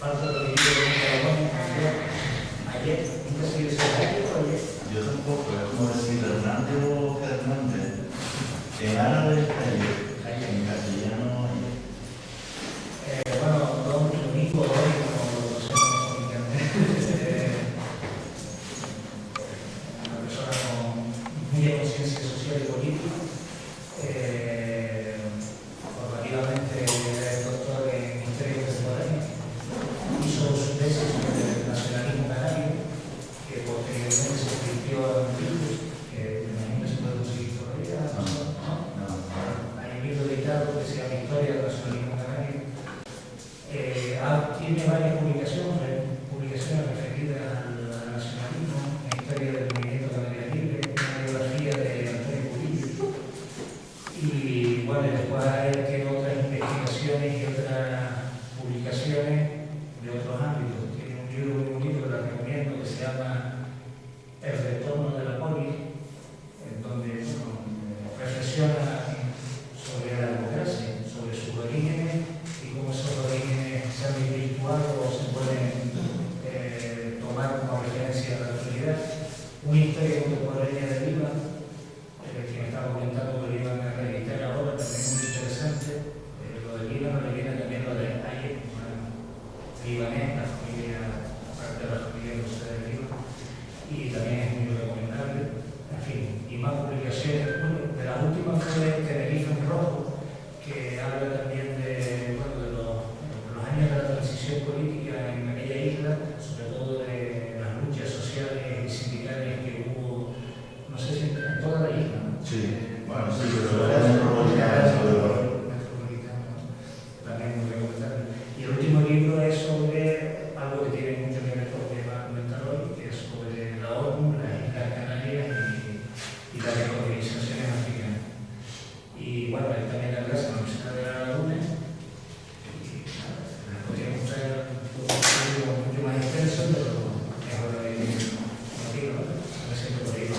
falta de libro de Carabones ayer, nunca se dio ese ayer o ayer. Yo tampoco, es como decir Hernando o Fernández. En árabe está ayer, en castellano. Bueno, todo mucho rico hoy, como lo hacemos con internet. Una persona con mucha conciencia social y política. Formativamente es doctor en Historia Contemporánea. Hizo su tesis sobre el nacionalismo canario, que posteriormente se convirtió en libros, que me imagino se puede conseguir todavía. Hay un libro editado que se llama Historia del nacionalismo canario. Tiene varias publicaciones referidas al nacionalismo, en historia del movimiento canario libre, una biografía de Antonio Cubillo. Y bueno, después tiene otras investigaciones y otras publicaciones de otros ámbitos. Tiene un libro muy bonito que lo recomiendo que se llama El retorno de la polis, en donde reflexiona sobre la democracia, sobre sus orígenes y cómo esos orígenes se han desvirtuado o se pueden tomar como referencia a la actualidad. Una historia contemporánea de Líbano, que me estaba comentando que lo iban a reeditar ahora, también muy interesante. Lo de Líbano le viene también lo de Hayek, libanés, la familia, aparte de la familia que sucede de Líbano, y también es muy recomendable. En fin, y más publicaciones. Bueno, de las últimas fue Tenerife en Rojo, que habla también de los años de la transición política en aquella isla, sobre todo de las luchas sociales y sindicales que hubo, no sé si en toda la isla, ¿no? Sí, bueno, sí, pero era metropolitano. También muy recomendable. Y el último libro es sobre algo que tiene mucho que ver con lo que va a comentar hoy, que es sobre la ONU, las Islas Canarias y las organizaciones africanas. Y bueno, él también da clase en la Universidad de La Laguna. Podríamos traer un libro mucho más extenso, pero es hora de motivo, ¿no? Me siento por ahí.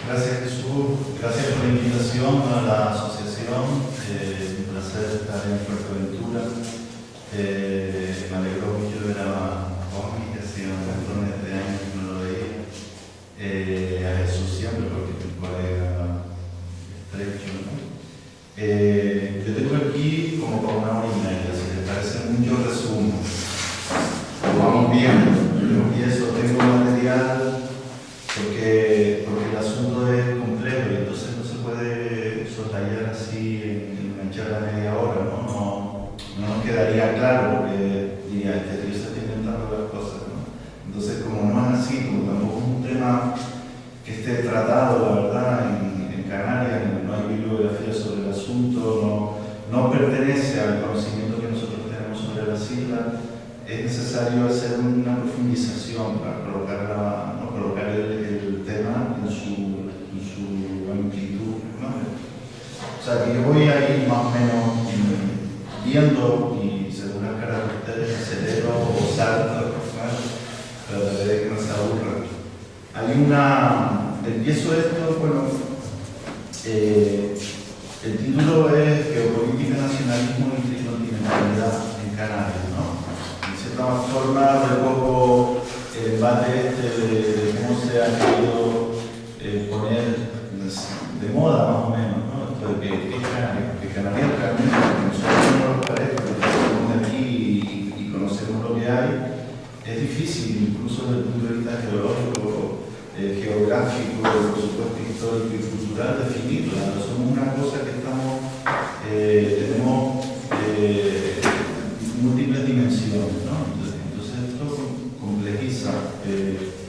Gracias, Jesús. Gracias por la invitación a la asociación. Un placer estar en Fuerteventura. Me alegró mucho ver a Juan, que hacía montones de años que no lo veía. A Jesús siempre, porque es un colega estrecho, ¿no? Yo tengo aquí como para una hora y media, si les parece mucho resumo. Lo vamos viendo. Yo empiezo, tengo material porque el asunto es complejo y entonces no se puede soslayar así en una charla de media hora, ¿no? No nos quedaría claro porque diría, este tío se está inventando las cosas, ¿no? Entonces, como no es así, como tampoco es un tema que esté tratado, la verdad, en Canarias, no hay bibliografía sobre el asunto, no pertenece al conocimiento que nosotros tenemos sobre las islas, es necesario hacer una profundización para colocar el tema en su amplitud, ¿no? O sea, que yo voy a ir más o menos viendo y según las caras de ustedes acelero o salto, ¿no? Trataré de que no se aburran. Empiezo esto, bueno, el título es Geopolítica, Nacionalismo y Tricontinentalidad en Canarias, ¿no? En cierta forma recojo el debate de cómo se ha querido poner de moda más o menos, ¿no? Esto de que es Canarias, porque Canarias realmente, porque nosotros no nos parece, porque estamos aquí y conocemos lo que hay, es difícil, incluso desde el punto de vista geológico, geográfico, por supuesto histórico y cultural, definirla. Somos una cosa que tenemos múltiples dimensiones, ¿no? Entonces esto complejiza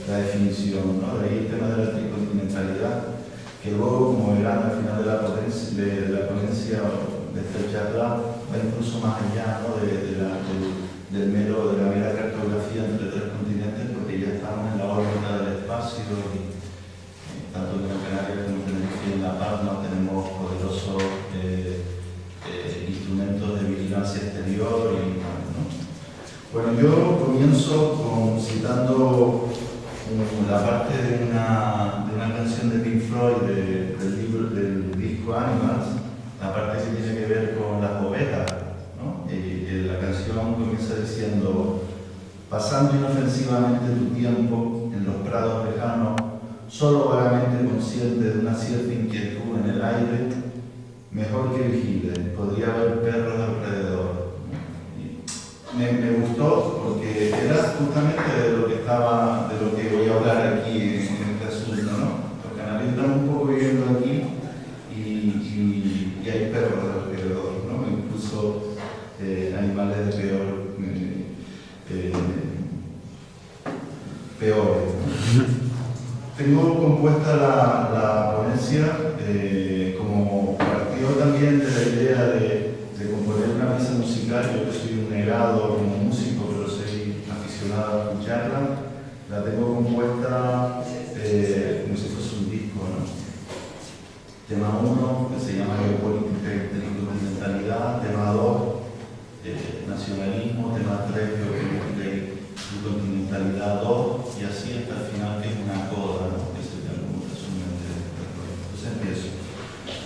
la definición, ¿no? De ahí el tema de la tricontinentalidad, que luego, como verán al final de la ponencia de esta charla, va incluso más allá, ¿no? de la mera cartografía entre tres continentes, porque ya estamos en la órbita del espacio y tanto en Canarias como en Tenerife y en La Palma tenemos poderosos instrumentos de vigilancia exterior y ¿no? Bueno, yo comienzo citando la parte de una canción de Pink Floyd del disco Animals, la parte que tiene que ver con las ovejas, ¿no? La canción introducción comienza diciendo: pasando inofensivamente tu tiempo en los prados lejanos, solo vagamente consciente de una cierta inquietud en el aire, mejor que vigile, podría haber perros alrededor. Me gustó porque era justamente de lo que voy a hablar aquí en este asunto, ¿no? Los canarios estamos un poco viviendo aquí y hay perros alrededor, ¿no? Incluso animales de peores. Tengo compuesta la ponencia como partió también de la idea de componer una pieza musical. Yo que soy un negado como músico, pero soy aficionado a escucharla. La tengo compuesta como si fuese un disco, ¿no? Tema 1, que se llama Geopolítica y Intercontinentalidad. Tema 2, Nacionalismo. Tema 3, Geopolítica y Intercontinentalidad 2. Y así hasta el final, que es una coda, ¿no? Que sería como un resumen del proyecto. Entonces empiezo.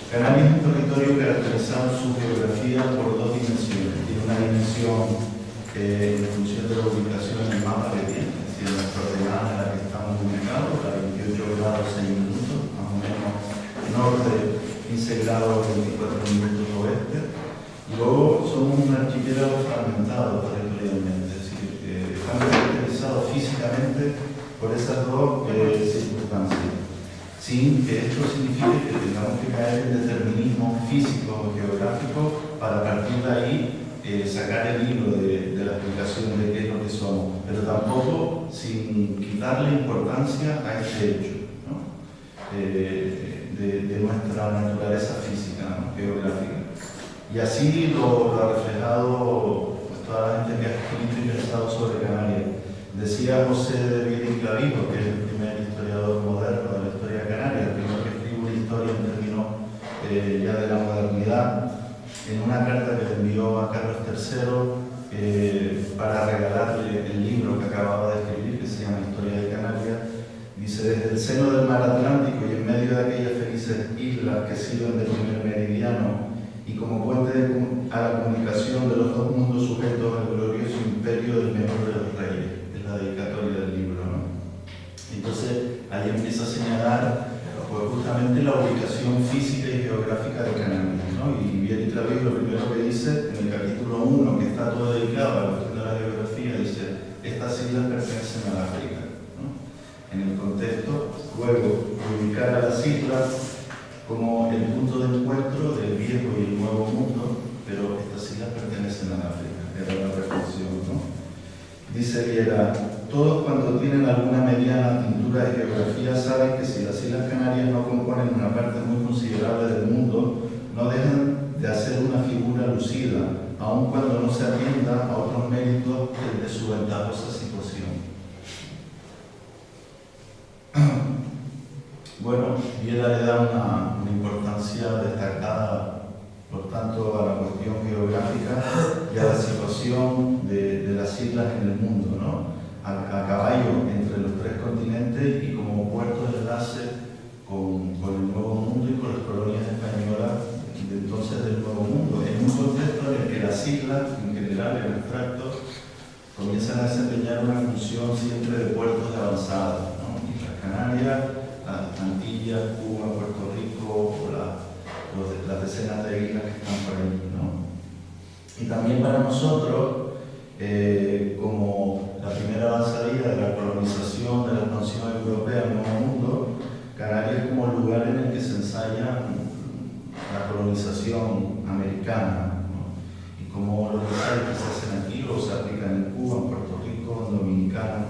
Canarias es un territorio caracterizado en su geografía por dos dimensiones. Tiene una dimensión en función de la ubicación en el mapa que tiene, es decir, la coordenada en la que estamos ubicados, a 28 grados 6 minutos, más o menos norte, 15 grados 24 minutos oeste. Y luego somos un archipiélago fragmentado territorialmente, es decir, estamos caracterizados físicamente por esas dos circunstancias, sin que esto signifique que tengamos que caer en determinismo físico o geográfico para partir de ahí sacar el hilo de la explicación de qué es lo que somos, pero tampoco sin quitarle importancia a este hecho, ¿no? De nuestra naturaleza física, ¿no? Geográfica. Y así lo ha reflejado pues, toda la gente que ha escrito y pensado sobre Canarias. Decía José de Viera y Clavijo, que es el primer historiador moderno de la historia de Canarias, el primero que escribe una historia en términos ya de la modernidad, en una carta que le envió a Carlos III para regalarle el libro que acababa de escribir, que se llama Historia de Canarias. Dice: desde el seno del mar Atlántico y en medio de aquellas felices islas que sirven de primer meridiano y como puente a la comunicación de los dos mundos sujetos al glorioso imperio del menor de los reyes. Es la dedicatoria del libro, ¿no? Entonces ahí empieza a señalar pues, justamente la ubicación física y geográfica de Canarias, ¿no? Y Viera y Clavijo lo primero que dice en el capítulo 1, que está todo dedicado a la cuestión de la geografía, dice: estas islas pertenecen a África, ¿no? En el contexto, luego, ubicar a las islas como el punto de encuentro del viejo y el nuevo mundo, pero estas islas pertenecen a África, era la reflexión, ¿no? Dice Viera: todos cuando tienen alguna mediana tintura de geografía saben que si las Islas Canarias no componen una parte muy considerable del mundo, no dejan de hacer una figura lucida, aun cuando no se atienda a otros méritos de su ventajosa situación. Bueno, Viera le da una importancia destacada, por tanto, a la cuestión geográfica y a la situación de las islas en el mundo, ¿no? A caballo entre los tres continentes y como puerto de enlace con el Nuevo Mundo y con las colonias españolas de entonces del Nuevo Mundo, en un contexto en el que las islas, en general, en abstracto, comienzan a desempeñar una función siempre de puertos de avanzada, ¿no? Islas Canarias, las Antillas, Cuba, Puerto Rico, o las decenas de islas que están por ahí, ¿no? Y también para nosotros, como la primera avanzadilla de la colonización, de la expansión europea al Nuevo Mundo, Canarias es como el lugar en el que se ensaya la colonización americana, ¿no? Y como los ensayos que se hacen aquí o se aplican en Cuba, en Puerto Rico, en Dominicana,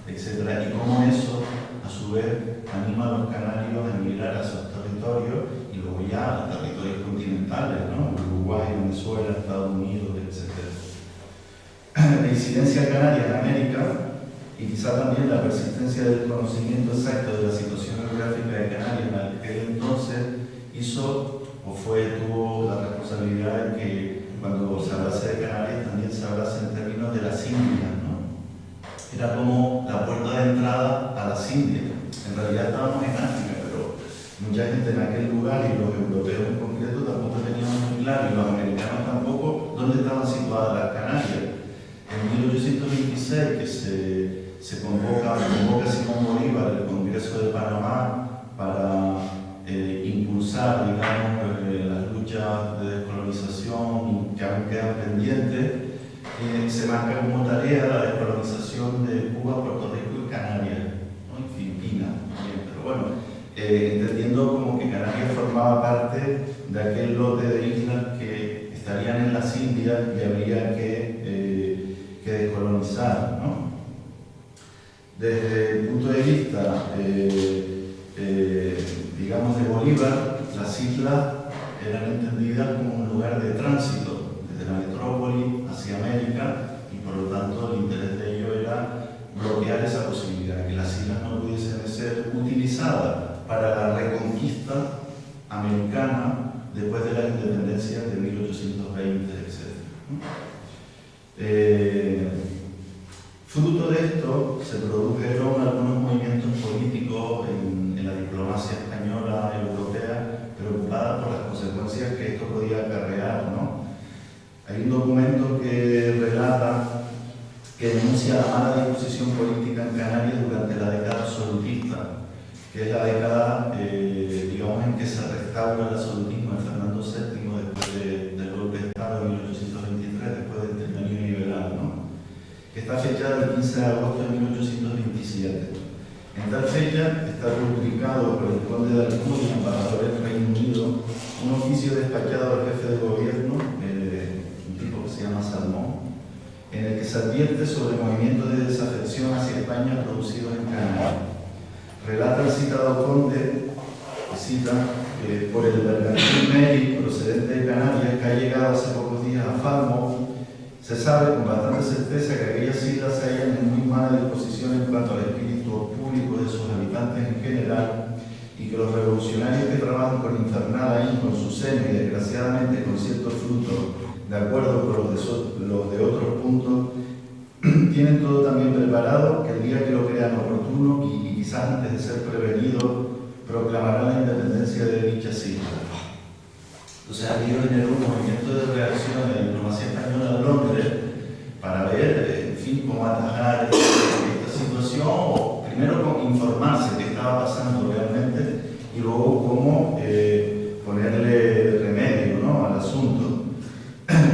etc. Y cómo eso, a su vez, anima a los canarios a emigrar a esos territorios y luego ya a los territorios continentales, ¿no? Uruguay, Venezuela, Estados Unidos, etc. La incidencia canaria en América y quizá también la persistencia del conocimiento exacto de la situación geográfica de Canarias en aquel entonces tuvo la responsabilidad de que cuando se hablase de Canarias también se hablase en términos de las Indias, ¿no? Era como la puerta de entrada a las Indias. En realidad estábamos en África, pero mucha gente en aquel lugar y los europeos en concreto tampoco tenían muy claro, y los americanos tampoco, dónde estaban situadas las Canarias. se convoca Simón Bolívar, el Congreso de Panamá, para impulsar, digamos, las luchas de descolonización que aún quedan pendientes. Se marca como tarea la descolonización de Cuba, Puerto Rico y Canarias, ¿no? Y Filipinas también. Pero bueno, entendiendo como que Canarias formaba parte de aquel lote de islas que estarían en las Indias y habría que descolonizar, ¿no? Desde el punto de vista, digamos, de Bolívar, las islas eran entendidas como un lugar de tránsito desde la metrópoli hacia América, y por lo tanto el interés de ello era bloquear esa posibilidad, que las islas no pudiesen ser utilizadas para la reconquista americana después de la independencia de 1820, etc. Fruto de esto se produjeron algunos movimientos políticos en la diplomacia española y europea, preocupada por las consecuencias que esto podía acarrear, ¿no? Hay un documento que relata, que denuncia la mala disposición política en Canarias durante la década absolutista, que es la década, digamos, en que se restaura el absolutismo de Fernando VII después del golpe de Estado de 1823, después del trienio liberal, ¿no? Que está fechada el 15 de agosto de 1827. En tal fecha está publicado por el conde de Alcudia, embajador del Reino Unido, un oficio despachado al jefe de gobierno, un tipo que se llama Salmón, en el que se advierte sobre movimientos de desafección hacia España producidos en Canarias. Relata el citado conde, cita, por el bergantín Mary, procedente de Canarias, que ha llegado hace pocos días a Falmouth. Se sabe con bastante certeza que aquellas islas se hallan en muy mala disposición en cuanto al espíritu público de sus habitantes en general, y que los revolucionarios que trabajan con infernal ahínco en su seno y desgraciadamente con ciertos frutos, de acuerdo con los de otros puntos, tienen todo también preparado, que el día que lo crean oportuno y quizás antes de ser prevenido, proclamarán la independencia de dichas islas. Entonces aquí generó un movimiento de reacción de la diplomacia española de Londres para ver, en fin, cómo atajar esta situación, o primero con informarse qué estaba pasando realmente y luego cómo ponerle remedio, ¿no?, al asunto.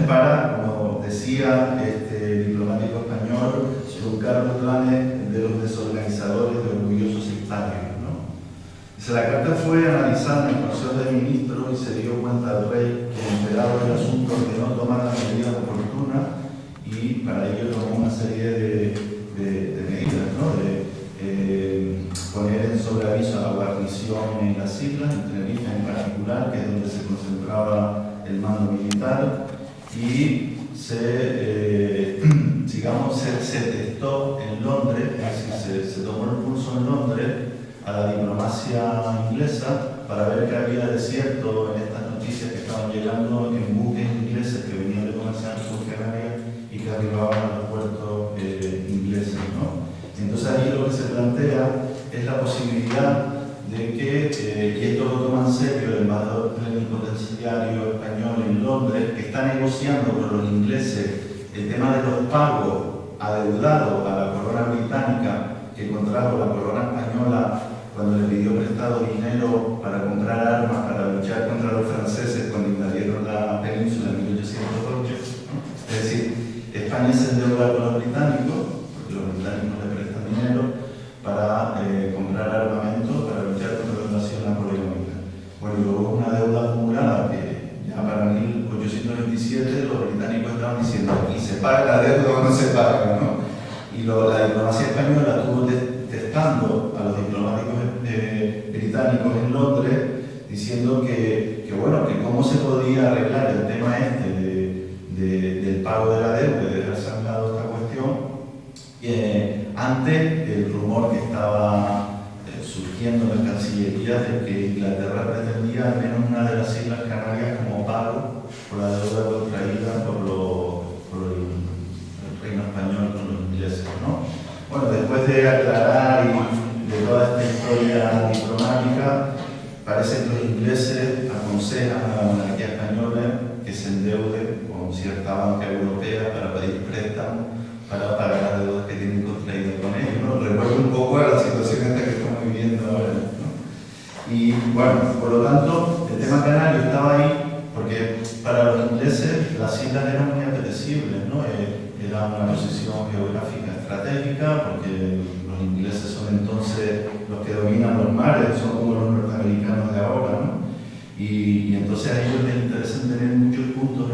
Para, como decía el diplomático español, truncar los planes de los desorganizadores de orgullosos sectarios, ¿no? La carta fue analizada en el Consejo de Ministros y se dio cuenta al rey que, enterado del asunto, ordenó tomar las medidas oportunas, y para ello tomó una serie de medidas, ¿no? De poner en sobreaviso a la guarnición en las islas, en Tenerife en particular, que es donde se concentraba el mando militar, y se testó en Londres, es decir, se tomó el pulso en Londres a la diplomacia inglesa para ver qué había de cierto en estas noticias que estaban llegando en buques ingleses que venían de comerciar por Canarias y que arribaban a los puertos ingleses, ¿no? Entonces ahí lo que se plantea es la posibilidad de que, y esto lo toma en serio el embajador plenipotenciario español en Londres, que está negociando con los ingleses el tema de los pagos adeudados a la corona británica que contrajo la corona española cuando le pidió prestado dinero para comprar armas para luchar contra los franceses cuando invadieron la península en 1808. Es decir, España se endeuda con los británicos, porque los británicos le prestan dinero para comprar armamento para luchar contra la invasión napoleónica. Bueno, y luego una deuda acumulada que ya para 1827 los británicos estaban diciendo: ¿y se paga la deuda o no se paga?, ¿no? Y la diplomacia española estuvo testando a los diplomáticos británicos en Londres, diciendo que cómo se podía arreglar el tema del pago de la deuda, de dejar sangrado esta cuestión, ante el rumor que estaba surgiendo en las cancillerías de que Inglaterra pretendía al menos una de las Islas Canarias como pago por la deuda contraída por el reino español con los ingleses, ¿no? Bueno, después de aclarar y de toda esta historia diplomática, parece que los ingleses aconsejan a la monarquía española que se endeude con cierta banca europea para pedir préstamos para pagar las deudas que tienen contra Y bueno, por lo tanto, el tema canario estaba ahí porque para los ingleses las islas eran muy apetecibles, ¿no? Era una posición geográfica estratégica porque los ingleses son entonces los que dominan los mares, son como los norteamericanos de ahora, ¿no? Y entonces a ellos les interesa tener muchos puntos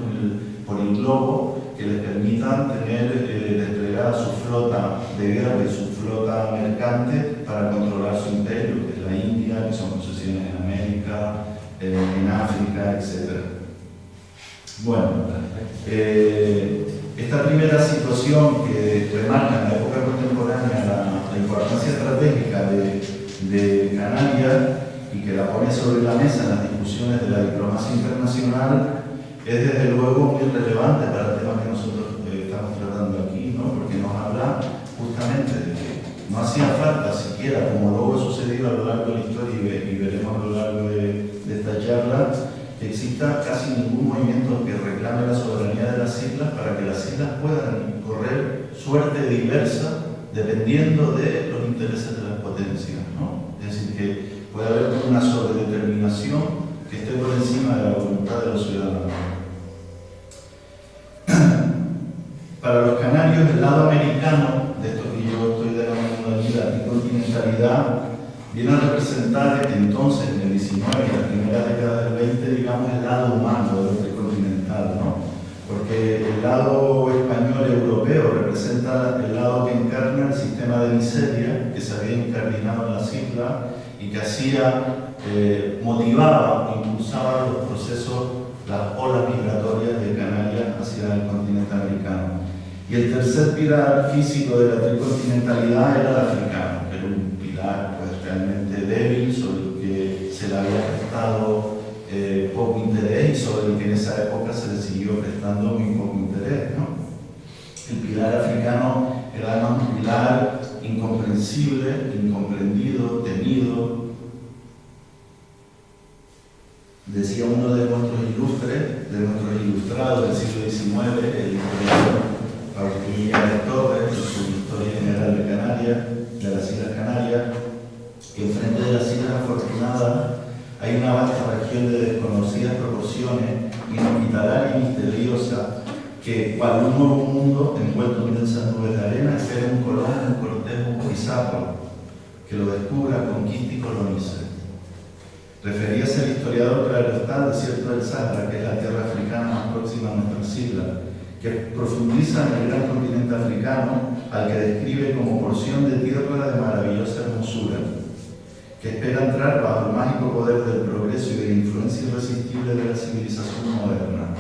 por el globo que les permitan tener desplegada su flota de guerra y su flota mercante para controlar su imperio, que es la India, que son posesiones en América, en África, etc. Bueno, esta primera situación que remarca en la época contemporánea la importancia estratégica de Canarias y que la pone sobre la mesa en las discusiones de la diplomacia internacional es desde luego muy relevante para el tema que nosotros estamos tratando aquí, ¿no? Porque nos habla justamente de que no hacía falta siquiera, como luego ha sucedido a lo largo de la historia y veremos a lo largo de esta charla, que exista casi ningún movimiento que reclame la soberanía de las islas para que las islas puedan correr suerte diversa dependiendo de los intereses de las potencias, ¿no? Es decir, que puede haber una sobredeterminación que esté por encima de la voluntad de los ciudadanos. Para los canarios, el lado americano de esto que yo estoy denominando aquí, la tricontinentalidad, viene a representar entonces en el 19 y la primera década del 20, digamos, el lado humano de lo tricontinental, ¿no? Porque el lado español europeo representa el lado que encarna el sistema de miseria que se había incardinado en las islas y que hacía, motivaba, impulsaba los procesos, las olas migratorias de Canarias hacia el continente americano. Y el tercer pilar físico de la tricontinentalidad era el africano, que era un pilar pues, realmente débil, sobre el que se le había prestado poco interés y sobre el que en esa época se le siguió prestando muy poco interés, ¿no? El pilar africano era además un pilar incomprensible, incomprendido, temido. Decía uno de nuestros ilustres, de nuestros ilustrados del siglo XIX, el historiador Agustín Llanes Torres, en su Historia General de Canarias, de las Islas Canarias, que enfrente de las Islas Afortunadas hay una vasta región de desconocidas proporciones, inhospitalaria y misteriosa, que, cual un nuevo mundo envuelto en densas nubes de arena, espera un Colón, un Cortés, un Pizarro, que lo descubra, conquiste y colonice. Referíase el historiador Clarestad al desierto del Sahara, que es la tierra africana más próxima a nuestras islas, que profundiza en el gran continente africano, al que describe como porción de tierra de maravillosa hermosura, que espera entrar bajo el mágico poder del progreso y de la influencia irresistible de la civilización moderna.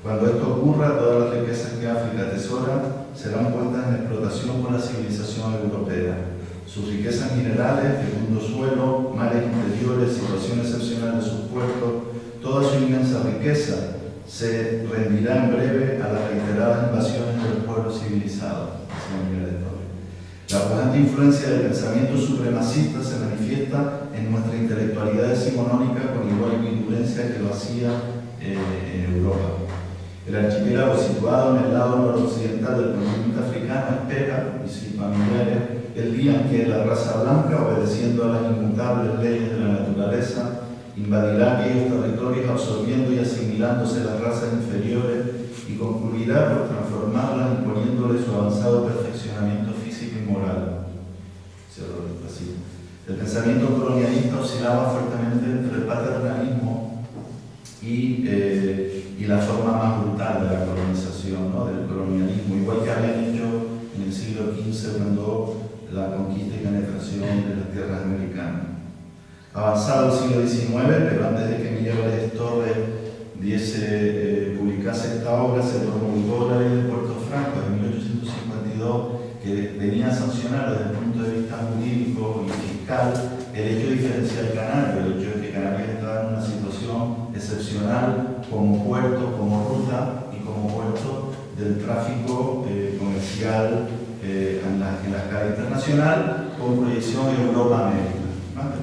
Cuando esto ocurra, todas las riquezas que África atesora serán puestas en explotación por la civilización europea. Sus riquezas minerales, fecundo suelo, mares interiores, situación excepcional de sus puertos, toda su inmensa riqueza se rendirá en breve a las reiteradas invasiones del pueblo civilizado. La pujante influencia del pensamiento supremacista se manifiesta en nuestra intelectualidad decimonónica con igual virulencia que lo hacía en Europa. El archipiélago situado en el lado noroccidental del continente africano espera, y sus familiares, el día en que la raza blanca, obedeciendo a las inmutables leyes de la naturaleza, invadirá aquellos territorios absorbiendo y asimilándose las razas inferiores y concluirá por transformarlas imponiéndole su avanzado perfeccionamiento físico y moral. El pensamiento colonialista oscilaba fuertemente entre el paternalismo y la forma más brutal de la colonización, ¿no? Del colonialismo, igual que habían hecho en el siglo XV cuando la conquista y penetración de las tierras americanas. Avanzado el siglo XIX, pero antes de que Miguel Valdés Torres publicase esta obra, se promulgó la ley de Puerto Franco de 1852, que venía a sancionar desde el punto de vista jurídico y fiscal el hecho diferencial canario, el hecho de que Canarias estaba en una situación excepcional como puerto, como ruta y como puerto del tráfico comercial en la escala internacional con proyección Europa-América, ¿vale?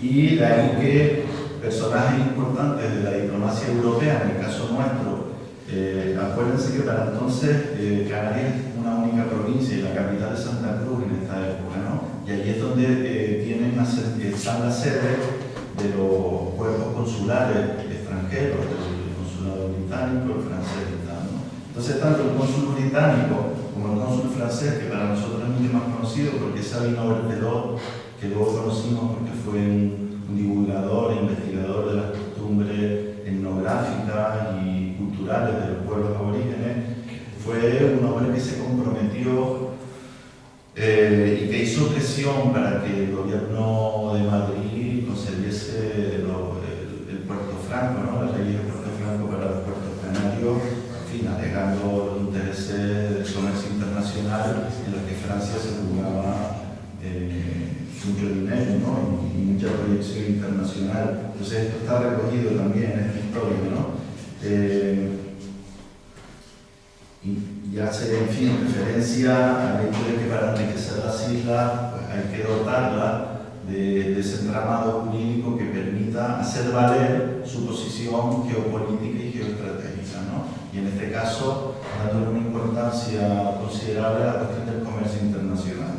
Y de ahí que personajes importantes de la diplomacia europea, en el caso nuestro, acuérdense que para entonces Canarias es una única provincia y la capital es Santa Cruz en esta época, ¿no? Y ahí es donde están las sedes de los cuerpos consulares extranjeros, del consulado británico, el francés y tal, ¿no? Entonces, tanto el cónsul británico como el cónsul francés, que para nosotros es mucho más conocido porque es Sabino Berthelot, que luego conocimos porque fue un divulgador e investigador de las costumbres etnográficas y culturales de los pueblos aborígenes, fue un hombre que se comprometió y que hizo presión para que el gobierno de Madrid concediese el Puerto Franco, ¿no? La ley de Puerto Franco para los puertos canarios, en fin, alegando los intereses del comercio internacional en los que Francia se jugaba mucho dinero, ¿no? Y mucha proyección internacional. Entonces esto está recogido también en esta historia, ¿no? Y hace, en fin, referencia al hecho de que para enriquecer las islas pues hay que dotarlas de ese entramado jurídico que permita hacer valer su posición geopolítica y geoestratégica, ¿no? Y en este caso, dándole una importancia considerable a la cuestión del comercio internacional,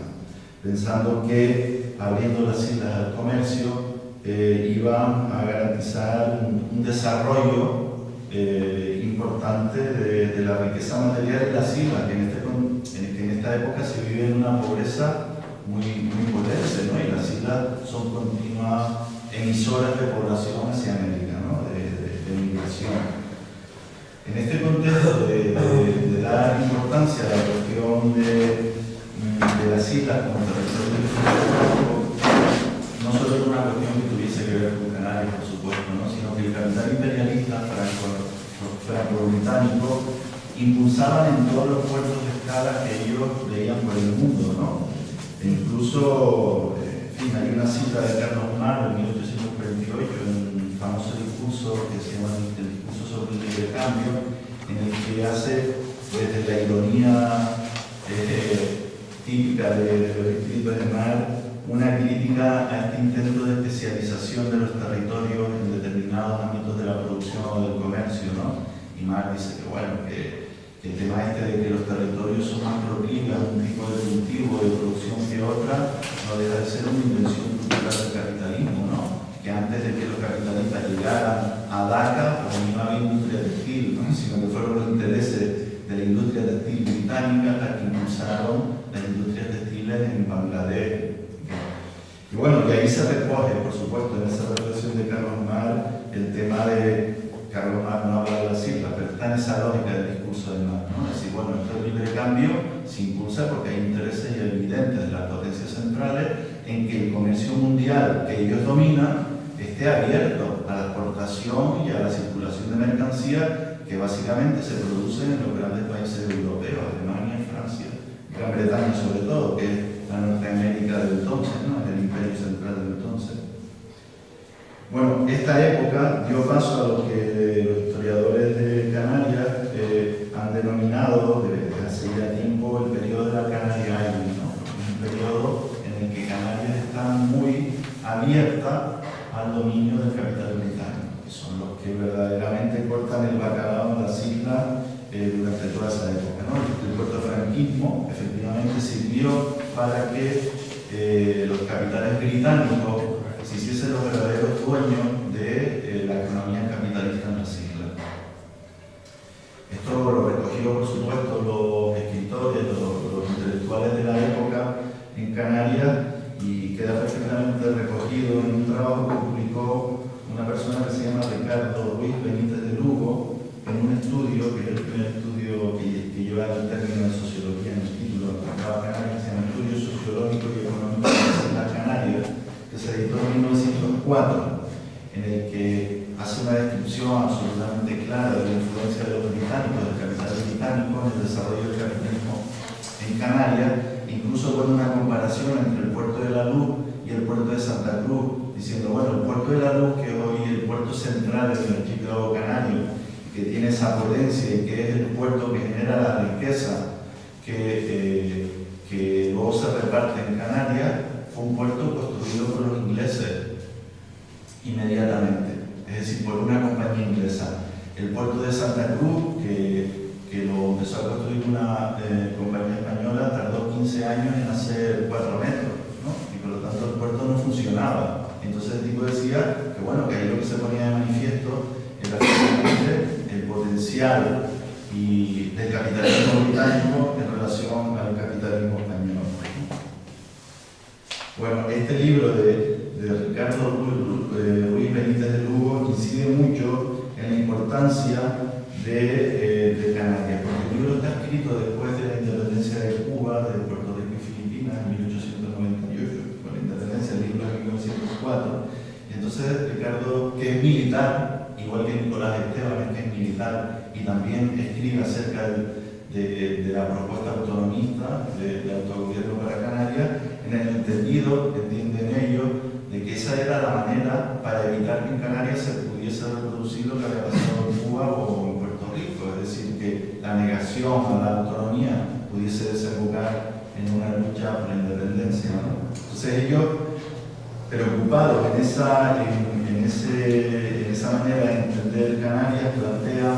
pensando que abriendo las islas al comercio iban a garantizar un desarrollo importante de la riqueza material de las islas, que en esta época se vive en una pobreza muy potente, ¿no? Y las islas son continuas emisoras de población hacia América, ¿no? de migración. En este contexto de dar importancia a la cuestión de las islas como territorio geográfico, no solo es una cuestión que tuviese que ver con Canarias, por supuesto, ¿no? Sino que el capital imperialista franco-británico impulsaban en todos los puertos de escala que ellos veían por el mundo, ¿no? E incluso, en fin, hay una cita de Carlos Mar en 1848, en un famoso discurso que se llama el discurso sobre el libre cambio, en el que hace, desde la ironía típica de los escritos de Mar, una crítica a este intento de especialización de los territorios en determinados ámbitos de la producción o del comercio, ¿no? Y Marx dice que, bueno, que el tema este de que los territorios son más proclives a un tipo de cultivo de producción que otra, no deja de ser una invención cultural del capitalismo, ¿no? Que antes de que los capitalistas llegaran a Dhaka, pues no había industria textil, ¿no? Sino que fueron los intereses de la industria textil británica las que impulsaron las industrias textiles en Bangladesh. Y bueno, que ahí se recoge, por supuesto, en esa reflexión de Carlos Mar, el tema de Carlos Mar no habla de las islas, pero está en esa lógica del discurso de Mar, ¿no? Es decir, bueno, esto del libre cambio se impulsa porque hay intereses evidentes de las potencias centrales en que el comercio mundial que ellos dominan esté abierto a la exportación y a la circulación de mercancías que básicamente se producen en los grandes países europeos, Alemania y Francia, Gran Bretaña sobre todo, que es la Norteamérica del entonces, ¿no? El imperio central del entonces. Bueno, esta época dio paso a lo que los historiadores de Canarias han denominado desde hace ya tiempo el periodo de la Canary Island, ¿no? Un periodo en el que Canarias está muy abierta al dominio del capital británico, que son los que verdaderamente cortan el bacalao en las islas durante toda esa época, ¿no? El puertofranquismo efectivamente sirvió para que los capitales británicos se hiciesen los verdaderos dueños de la economía capitalista en las islas. Esto lo recogió, por supuesto, los escritores, los intelectuales de la época en Canarias, y queda perfectamente recogido en un trabajo que publicó una persona que se llama Ricardo Ruiz Benítez de Lugo, en un estudio, que es el primer estudio que lleva el término de sociología en el título, que acaba Canarias, se llama Estudio Sociológico y Económico de las Islas Canarias, que se editó en 1904, en el que hace una descripción absolutamente clara de la influencia de los británicos, del capital británico en el desarrollo del capitalismo en Canarias, incluso con una comparación entre el puerto de La Luz y el puerto de Santa Cruz, diciendo, bueno, el puerto de La Luz, que hoy es el puerto central del archipiélago canario, que tiene esa potencia y que es el puerto que genera la riqueza que luego se reparte en Canarias, fue un puerto construido por los ingleses inmediatamente, es decir, por una compañía inglesa. El puerto de Santa Cruz, que lo empezó a construir una compañía española, tardó 15 años en hacer 4 metros, ¿no? puerto no funcionaba. Entonces el tipo decía que bueno, que ahí lo que se ponía de manifiesto era precisamente el potencial del capitalismo británico en relación al capitalismo español. Bueno, este libro de Ricardo Ruiz Benítez de Lugo incide mucho en la importancia de Canarias, porque el libro está escrito después de la independencia de Cuba, de Puerto Rico y Filipinas en 1898, con la independencia del libro en 1904. Entonces Ricardo, que es militar, igual que Nicolás Esteban, que es militar, y también escribe acerca de la propuesta autonomista de autogobierno para Canarias, en el entendido, entienden ellos, de que esa era la manera para evitar que en Canarias se pudiese reproducir lo que había pasado en Cuba o en Puerto Rico, es decir, que la negación a la autonomía pudiese desembocar en una lucha por la independencia, ¿no? Entonces ellos, preocupados en esa manera de entender Canarias, plantean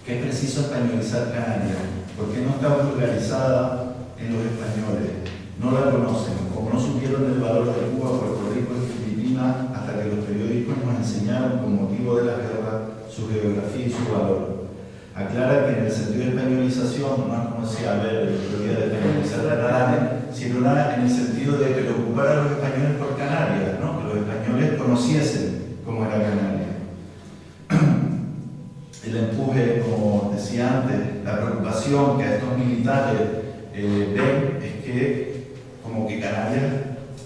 que es preciso españolizar Canarias, porque no está vulgarizada en los españoles, no la conocen, como no supieron el valor de Cuba, Puerto Rico y Filipinas hasta que los periódicos nos enseñaron con motivo de la guerra su geografía y su valor. Aclara que en el sentido de españolización no es como decía ver el otro día de españolizar a Arane, sino en el sentido de preocupar a los españoles por Canarias, ¿no? Que los españoles conociesen cómo era Canarias. El empuje, como decía antes, la preocupación que a estos militares ven es que como que Canarias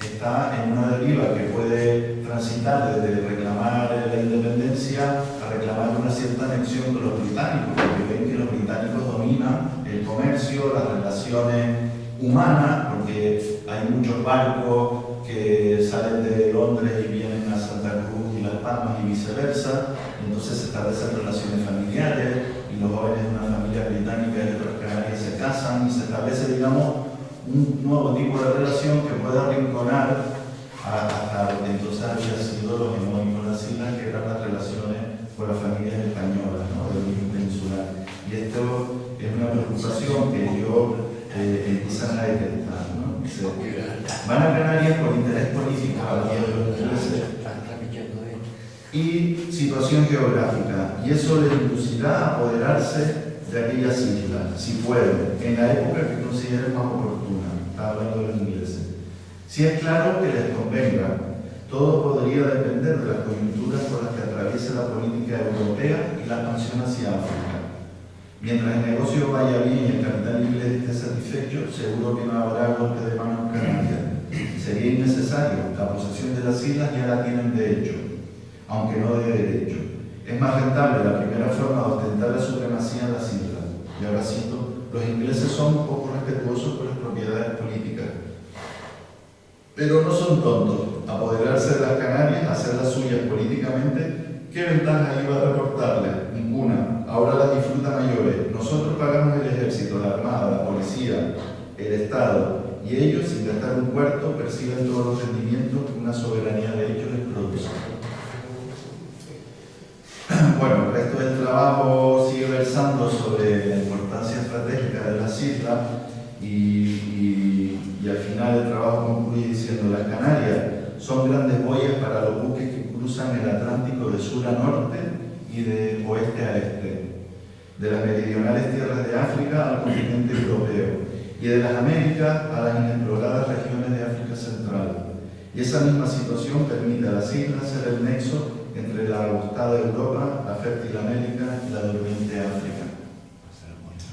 está en una deriva que puede transitar desde reclamar la independencia a reclamar una cierta anexión con los británicos, porque ven que los británicos dominan el comercio, las relaciones humanas, porque hay muchos barcos que salen de Londres y vienen a Santa Cruz y Las Palmas y viceversa, entonces se establecen relaciones familiares y los jóvenes de una familia británica y de otras Canarias se casan y se establece, digamos, un nuevo tipo de relación que pueda arrinconar hasta lo que entonces había sido lo hegemónico en las islas, que eran las relaciones con las familias españolas, ¿no? Del origen peninsular. Y esto es una preocupación que ellos empiezan a detectar, ¿no? Van a Canarias por interés político, y situación geográfica, y eso les inducirá a apoderarse de aquellas islas, si pueden, en la época que consideren más oportuna. Está hablando de los ingleses. Si es claro que les convenga, todo podría depender de las coyunturas por las que atraviese la política europea y la expansión hacia África. Mientras el negocio vaya bien y el capital inglés esté satisfecho, seguro que no habrá golpe de mano en Canarias. Sería innecesario, la posesión de las islas ya la tienen de hecho, aunque no de derecho. Es más rentable la primera forma de ostentar la supremacía en las islas. Y ahora cito, los ingleses son poco respetuosos con las propiedades políticas, pero no son tontos. Apoderarse de las Canarias, hacerlas suyas políticamente, ¿qué ventaja iba a reportarles? Ninguna. Ahora las disfruta mayores. Nosotros pagamos el ejército, la armada, la policía, el Estado, y ellos, sin gastar un cuarto, perciben todos los rendimientos que una soberanía de hecho les produce. Bueno, el resto del trabajo sigue versando sobre la importancia estratégica de las islas y al final el trabajo concluye diciendo: las Canarias son grandes boyas para los buques que cruzan el Atlántico de sur a norte y de oeste a este, de las meridionales tierras de África al continente europeo y de las Américas a las inexploradas regiones de África Central. Y esa misma situación permite a las islas ser el nexo entre la agostada Europa, la fértil América y la del Oriente África.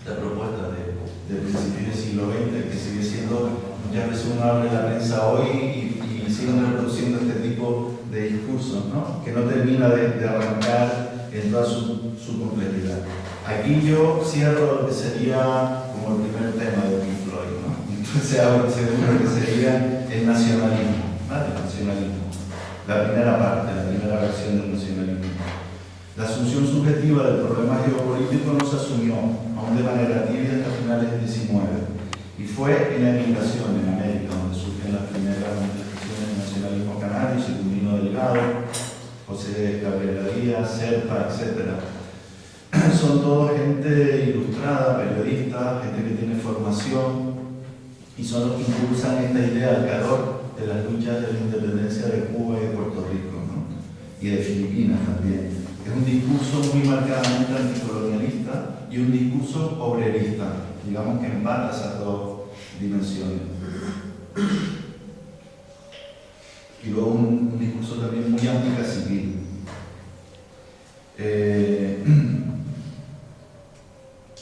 La propuesta de principios del siglo XX, que sigue siendo, muchas veces uno abre la prensa hoy y siguen reproduciendo este tipo de discursos, ¿no? Que no termina de arrancar en toda su complejidad. Aquí yo cierro lo que sería como el primer tema de Pink Floyd, ¿no? Entonces hablo de lo que sería el nacionalismo, ¿vale? El nacionalismo. La primera parte, la primera versión del nacionalismo. La asunción subjetiva del problema geopolítico no se asumió, aún de manera tibia, hasta finales del XIX, y fue en la emigración en América donde surgen las primeras manifestaciones del nacionalismo canario, Secundino Delgado, José Gabriela Díaz, Serpa, etc. Son todos gente ilustrada, periodistas, gente que tiene formación, y son los que impulsan esta idea al calor de las luchas de la independencia de Cuba y de Puerto Rico, ¿no? Y de Filipinas también. Es un discurso muy marcadamente anticolonialista y un discurso obrerista, digamos que empata esas dos dimensiones. Y luego un discurso también muy anticaciquil.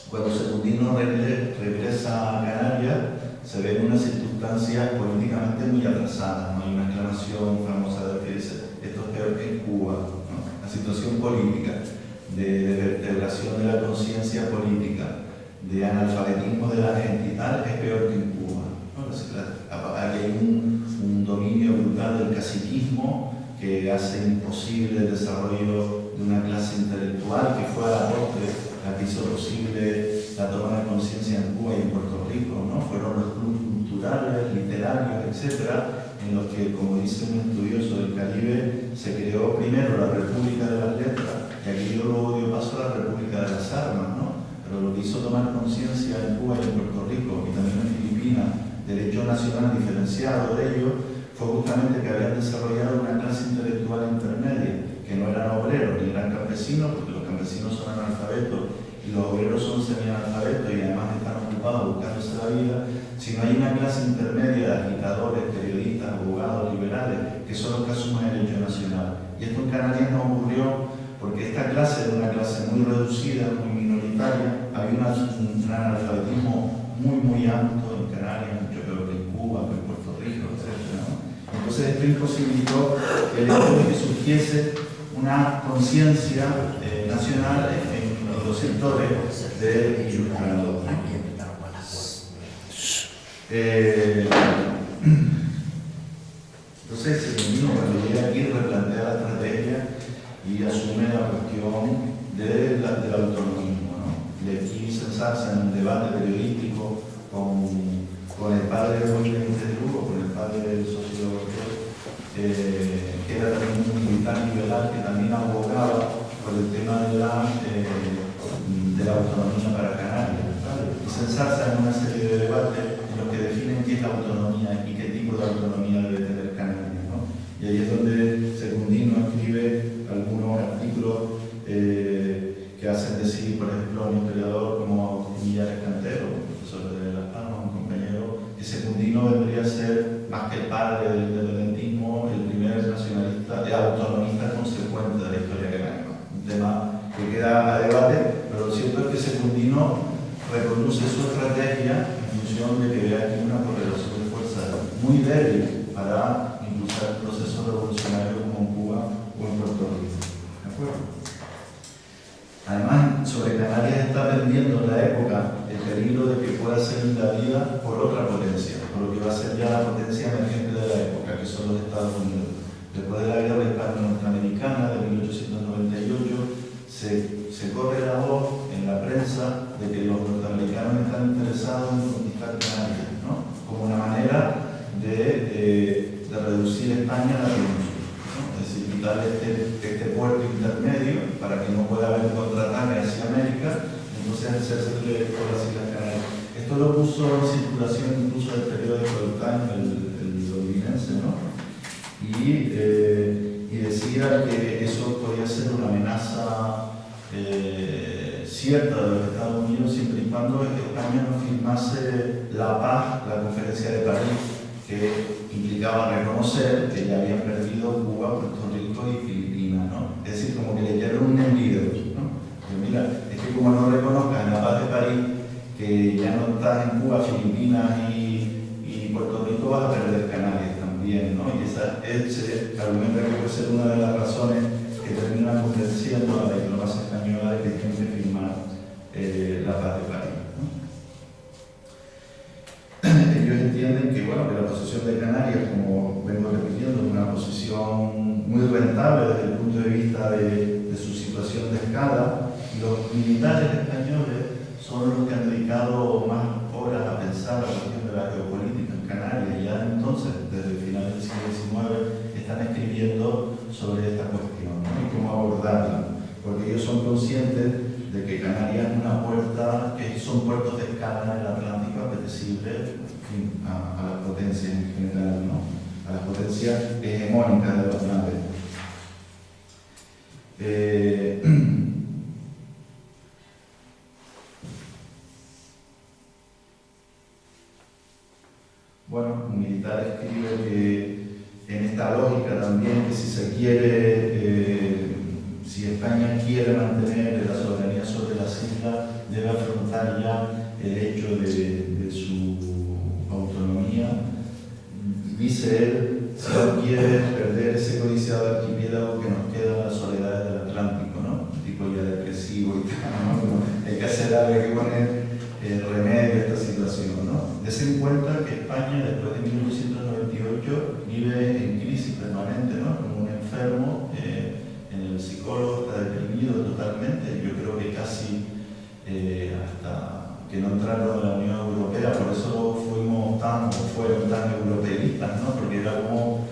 Cuando Secundino regresa a Canarias, se ve en unas circunstancias políticamente muy atrasadas, ¿no? Hay una exclamación famosa de que dice: esto es peor que en Cuba, ¿no? La situación política, de vertebración de la conciencia política, de analfabetismo de la gente y tal, es peor que en Cuba, ¿no? Hay un dominio brutal del caciquismo que hace imposible el desarrollo de una clase intelectual que fue a la postre la que hizo posible la toma de conciencia en Cuba y en Puerto Rico, ¿no? Fueron los clubes culturales, literarios, etcétera, en los que, como dice un estudioso del Caribe, se creó primero la República de las Letras y aquello luego dio paso a la República de las Armas, ¿no? Pero lo que hizo tomar conciencia en Cuba y en Puerto Rico y también en Filipinas, derecho nacional diferenciado de ellos, fue justamente que habían desarrollado una clase intelectual intermedia, que no eran obreros ni eran campesinos, porque los campesinos son analfabetos y los obreros son semi-analfabetos y además están ocupados buscándose la vida, sino hay una clase intermedia de agitadores, periodistas, abogados, liberales, que son los que asumen el derecho nacional. Y esto en Canarias no ocurrió porque esta clase era una clase muy reducida, muy minoritaria, había un analfabetismo muy alto en Canarias, mucho peor que en Cuba, que en Puerto Rico, etc., ¿no? Entonces esto imposibilitó el hecho de que surgiese una conciencia nacional en los sectores del ilustrado. Entonces Secundino, cuando llega aquí, replantea la estrategia y asume la cuestión del autonomismo, ¿no? Y aquí se ensalza en un debate periodístico con el padre de Lugo, con el padre del sociólogo, que era también un militar liberal que también abogaba por el tema de la autonomía para Canarias, ¿vale? Y se ensalza en una serie de debates en los que definen qué es la autonomía y qué tipo de autonomía debe tener Canarias, ¿no? Y ahí es donde Secundino escribe algunos artículos que hacen decir, por ejemplo, a un historiador como Millares Cantero, profesor de Las Palmas, un compañero, que Secundino vendría a ser, más que el padre del independentismo, el primer nacionalista, autonomista consecuente de la historia canaria. Un tema que queda a debate, pero lo cierto es que Secundino reconduce su estrategia en función de que ve aquí una correlación de fuerzas muy débil para impulsar el proceso revolucionario como en Cuba o en Puerto Rico. ¿De acuerdo? Además, sobre Canarias está pendiendo en la época el peligro de que pueda ser invadida por otra potencia, por lo que va a ser ya la potencia emergente de la época, que son los Estados Unidos. Después de la guerra hispano-norteamericana de 1898, se corre la voz en la prensa de que los norteamericanos están interesados en conquistar Canarias, ¿no? Como una manera de reducir España a la península, ¿no? Es decir, quitar este puerto intermedio para que no pueda haber contraataque hacia América, entonces hacerse por las Islas Canarias. Esto lo puso en circulación incluso el periódico del Time, el londinense, ¿no? Y decía que eso podía ser una amenaza cierta de los Estados Unidos siempre y cuando España no firmase la paz, la conferencia de París, que implicaba reconocer que ya habían perdido Cuba, Puerto Rico y Filipinas, ¿no? Es decir, como que le dieron un envido, ¿no? Pero mira, es que como no reconozcas en la paz de París que ya no estás en Cuba, Filipinas y Puerto Rico, vas a perder Canarias también, ¿no? Y ese argumento que puede ser una de las razones que termina convenciendo a la diplomacia española de que tiene que firmar la paz de París, ¿no? Ellos entienden que, bueno, que la posesión de Canarias, como vengo repitiendo, es una posición muy rentable desde el punto de vista de su situación de escala, y los militares españoles son los que han dedicado más horas a pensar la cuestión de la geopolítica en Canarias, y ya entonces, desde el final del siglo XIX, están escribiendo sobre esta cuestión, ¿no? Y cómo abordarla, porque ellos son conscientes de que Canarias es una puerta, que son puertos de escala en el Atlántico apetecible, en fin, a las potencias en general, ¿no? A a las potencias hegemónicas de los grandes. Bueno, un militar escribe que en esta lógica también, que si se quiere, si España quiere mantener la soberanía sobre las islas, debe afrontar ya el hecho de su autonomía. Dice él, si no quiere perder ese codiciado archipiélago que nos queda en las soledades del Atlántico, ¿no? Tipo ya depresivo y tal, ¿no? Hay que hacer algo, hay que poner remedio a esta situación, ¿no? Des en cuenta que España, después de 1998, vive en crisis permanente, ¿no? Como un enfermo, en el psicólogo está deprimido totalmente. Yo creo que casi hasta que no entraron en la Unión Europea, por eso fueron tan europeístas, ¿no? Porque era como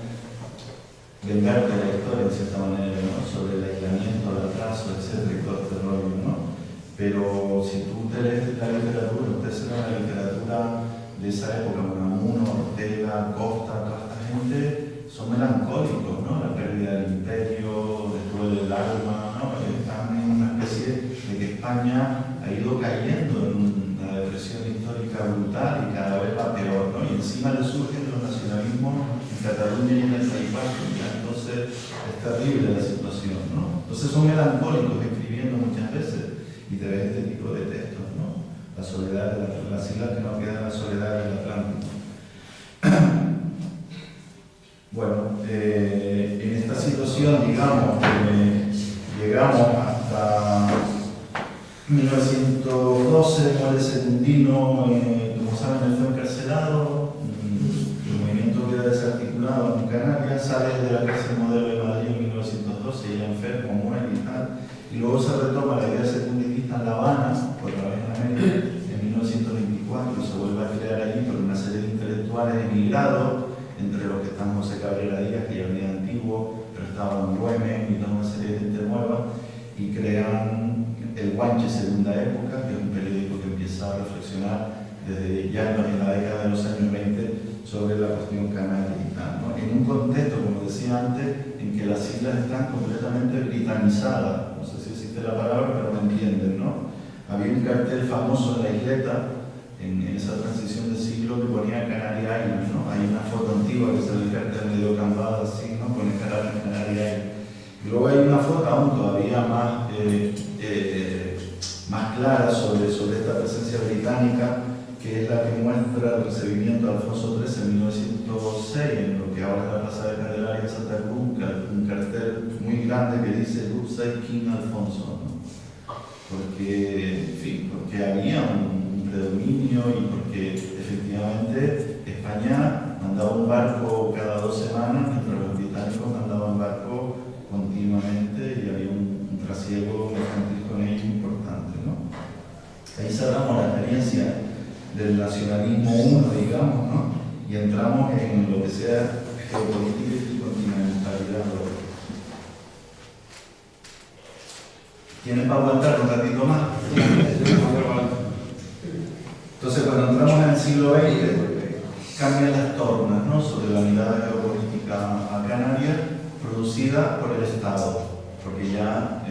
vengarte de la historia en cierta manera, ¿no? Sobre el aislamiento, el atraso, etcétera, y todo este rollo, ¿no? Pero si tú te lees la literatura, ustedes ven la literatura de esa época, Unamuno, Ortega, Costa, toda esta gente, son melancólicos, ¿no? La pérdida del imperio, después del alma, ¿no? Están en una especie de que España ha ido cayendo en una depresión histórica brutal y cada vez va peor, ¿no? Y encima le surgen los nacionalismos en Cataluña y en el País Vasco, ¿ya? Entonces es terrible la situación, ¿no? Entonces son melancólicos escribiendo muchas veces y te ves este tipo de textos, ¿no? La soledad de las islas que no quedan, la soledad del Atlántico. Bueno, en esta situación, digamos, llegamos hasta 1912, muere Secundino, como saben, él fue encarcelado, el movimiento queda desarticulado en Canarias, sale de la cárcel modelo de Madrid en 1912, ya enfermo, muere y tal, y luego se retoma la idea secundinista en La Habana, otra vez en América, en 1924, y se vuelve a crear allí por una serie de intelectuales emigrados, entre los que están José Cabrera Díaz, que ya venía antiguo, pero estaba en Güemes y toda una serie de gente nueva, y crean el Guanche Segunda Época, que es un periódico que empieza a reflexionar desde ya en la década de los años 20 sobre la cuestión canaria y tal, ¿no? En un contexto, como decía antes, en que las islas están completamente britanizadas, no sé si existe la palabra, pero me entienden, ¿no? Había un cartel famoso en la isleta, en esa transición de siglo, que ponía Canaria Island, ¿no? Hay una foto antigua que sale el cartel medio cambado así, ¿no? Pone Canaria Island. Y luego hay una foto aún todavía más clara sobre esta presencia británica, que es la que muestra el recibimiento de Alfonso XIII en 1906, en lo que ahora es la Plaza de Candelaria en Santa Cruz, un cartel muy grande que dice "Good Side King Alfonso", ¿no? Porque, en fin, porque había un predominio y porque efectivamente España mandaba un barco cada 2 semanas, mientras los británicos mandaban barcos continuamente y había un trasiego mercantil con ellos importante, ¿no? Ahí cerramos la experiencia del nacionalismo 1, digamos, ¿no? Y entramos en lo que sea geopolítica y continentalidad. ¿Tienen para aguantar un ratito más? Entonces, cuando entramos en el siglo XX, cambian las tornas, ¿no? Sobre la mirada geopolítica a Canarias, producida por el Estado, porque ya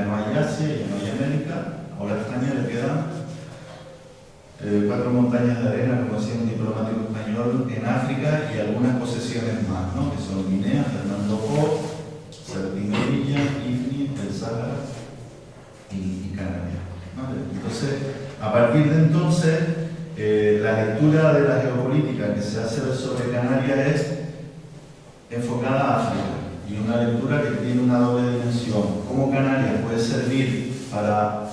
no hay Asia, ya no hay América, ahora a España le quedan 4 montañas de arena, como decía un diplomático español, en África y algunas posesiones más, ¿no? Que son Guinea, Fernando Po, Sardinilla, Ifni, el Sáhara y Canarias, ¿vale? Entonces, a partir de entonces, la lectura de la geopolítica que se hace sobre Canarias es enfocada a África, y una lectura que tiene una doble dimensión. Cómo Canarias puede servir para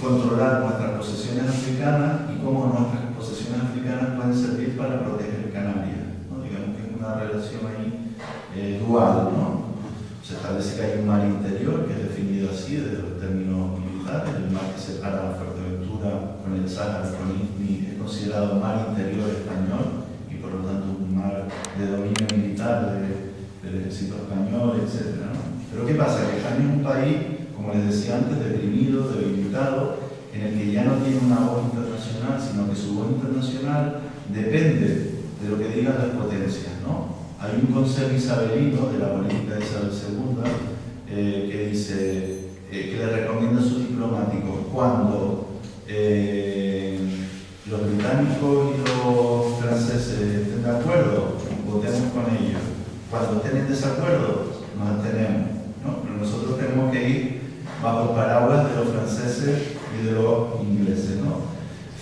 controlar nuestras posesiones africanas y cómo nuestras posesiones africanas pueden servir para proteger Canarias, ¿no? Digamos que es una relación ahí dual, ¿no? Se establece que hay un mar interior, que es definido así desde los términos militares, el mar que separa la Fuerteventura con el Sáhara, con Ifni, es considerado mar interior español y por lo tanto un mar de dominio militar del ejército español, etc., ¿no? Pero ¿qué pasa? Que España es un país, como les decía antes, deprimido, debilitado, en el que ya no tiene una voz internacional, sino que su voz internacional depende de lo que digan las potencias, ¿no? Hay un consejo isabelino de la política de Isabel II que dice que le recomienda a sus diplomáticos cuando los británicos y los franceses estén de acuerdo, votemos con ellos. Cuando estén en desacuerdo, nos abstenemos, ¿no? Pero nosotros tenemos que ir bajo el paraguas de los franceses y de los ingleses, ¿no?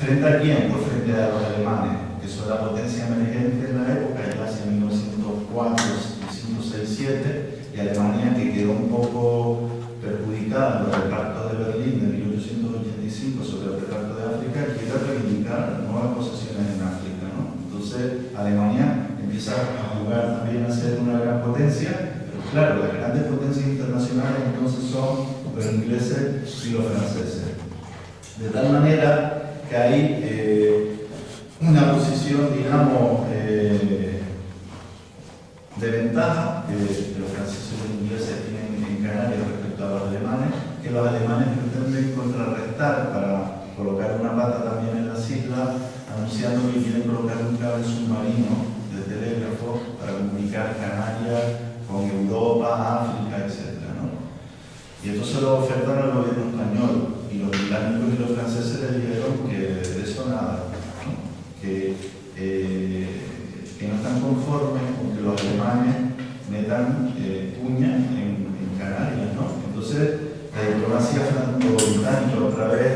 ¿Frente a quién? Pues frente a los alemanes, que son la potencia emergente en la época, ya hacia 1904, 1906-7, y Alemania que quedó un poco perjudicada por el Pacto de Berlín de 1885 sobre el reparto de África, quiere reivindicar nuevas posesiones en África, ¿no? Entonces Alemania empieza a jugar también a ser una gran potencia, pero claro, las grandes potencias internacionales entonces son los ingleses y los franceses. De tal manera que hay una posición, digamos, de ventaja que los franceses y los ingleses tienen en Canarias respecto a los alemanes, que los alemanes pretenden contrarrestar para colocar una pata también en las islas, anunciando que quieren colocar un cable submarino de telégrafo para comunicar Canarias con Europa, África, etc., ¿no? Y esto se lo ofertaron al gobierno español, y los británicos y los franceses les dijeron que de eso nada, ¿no? Que no están conformes con que los alemanes metan puña en Canarias, ¿no? Entonces, la diplomacia franco-británica, otra vez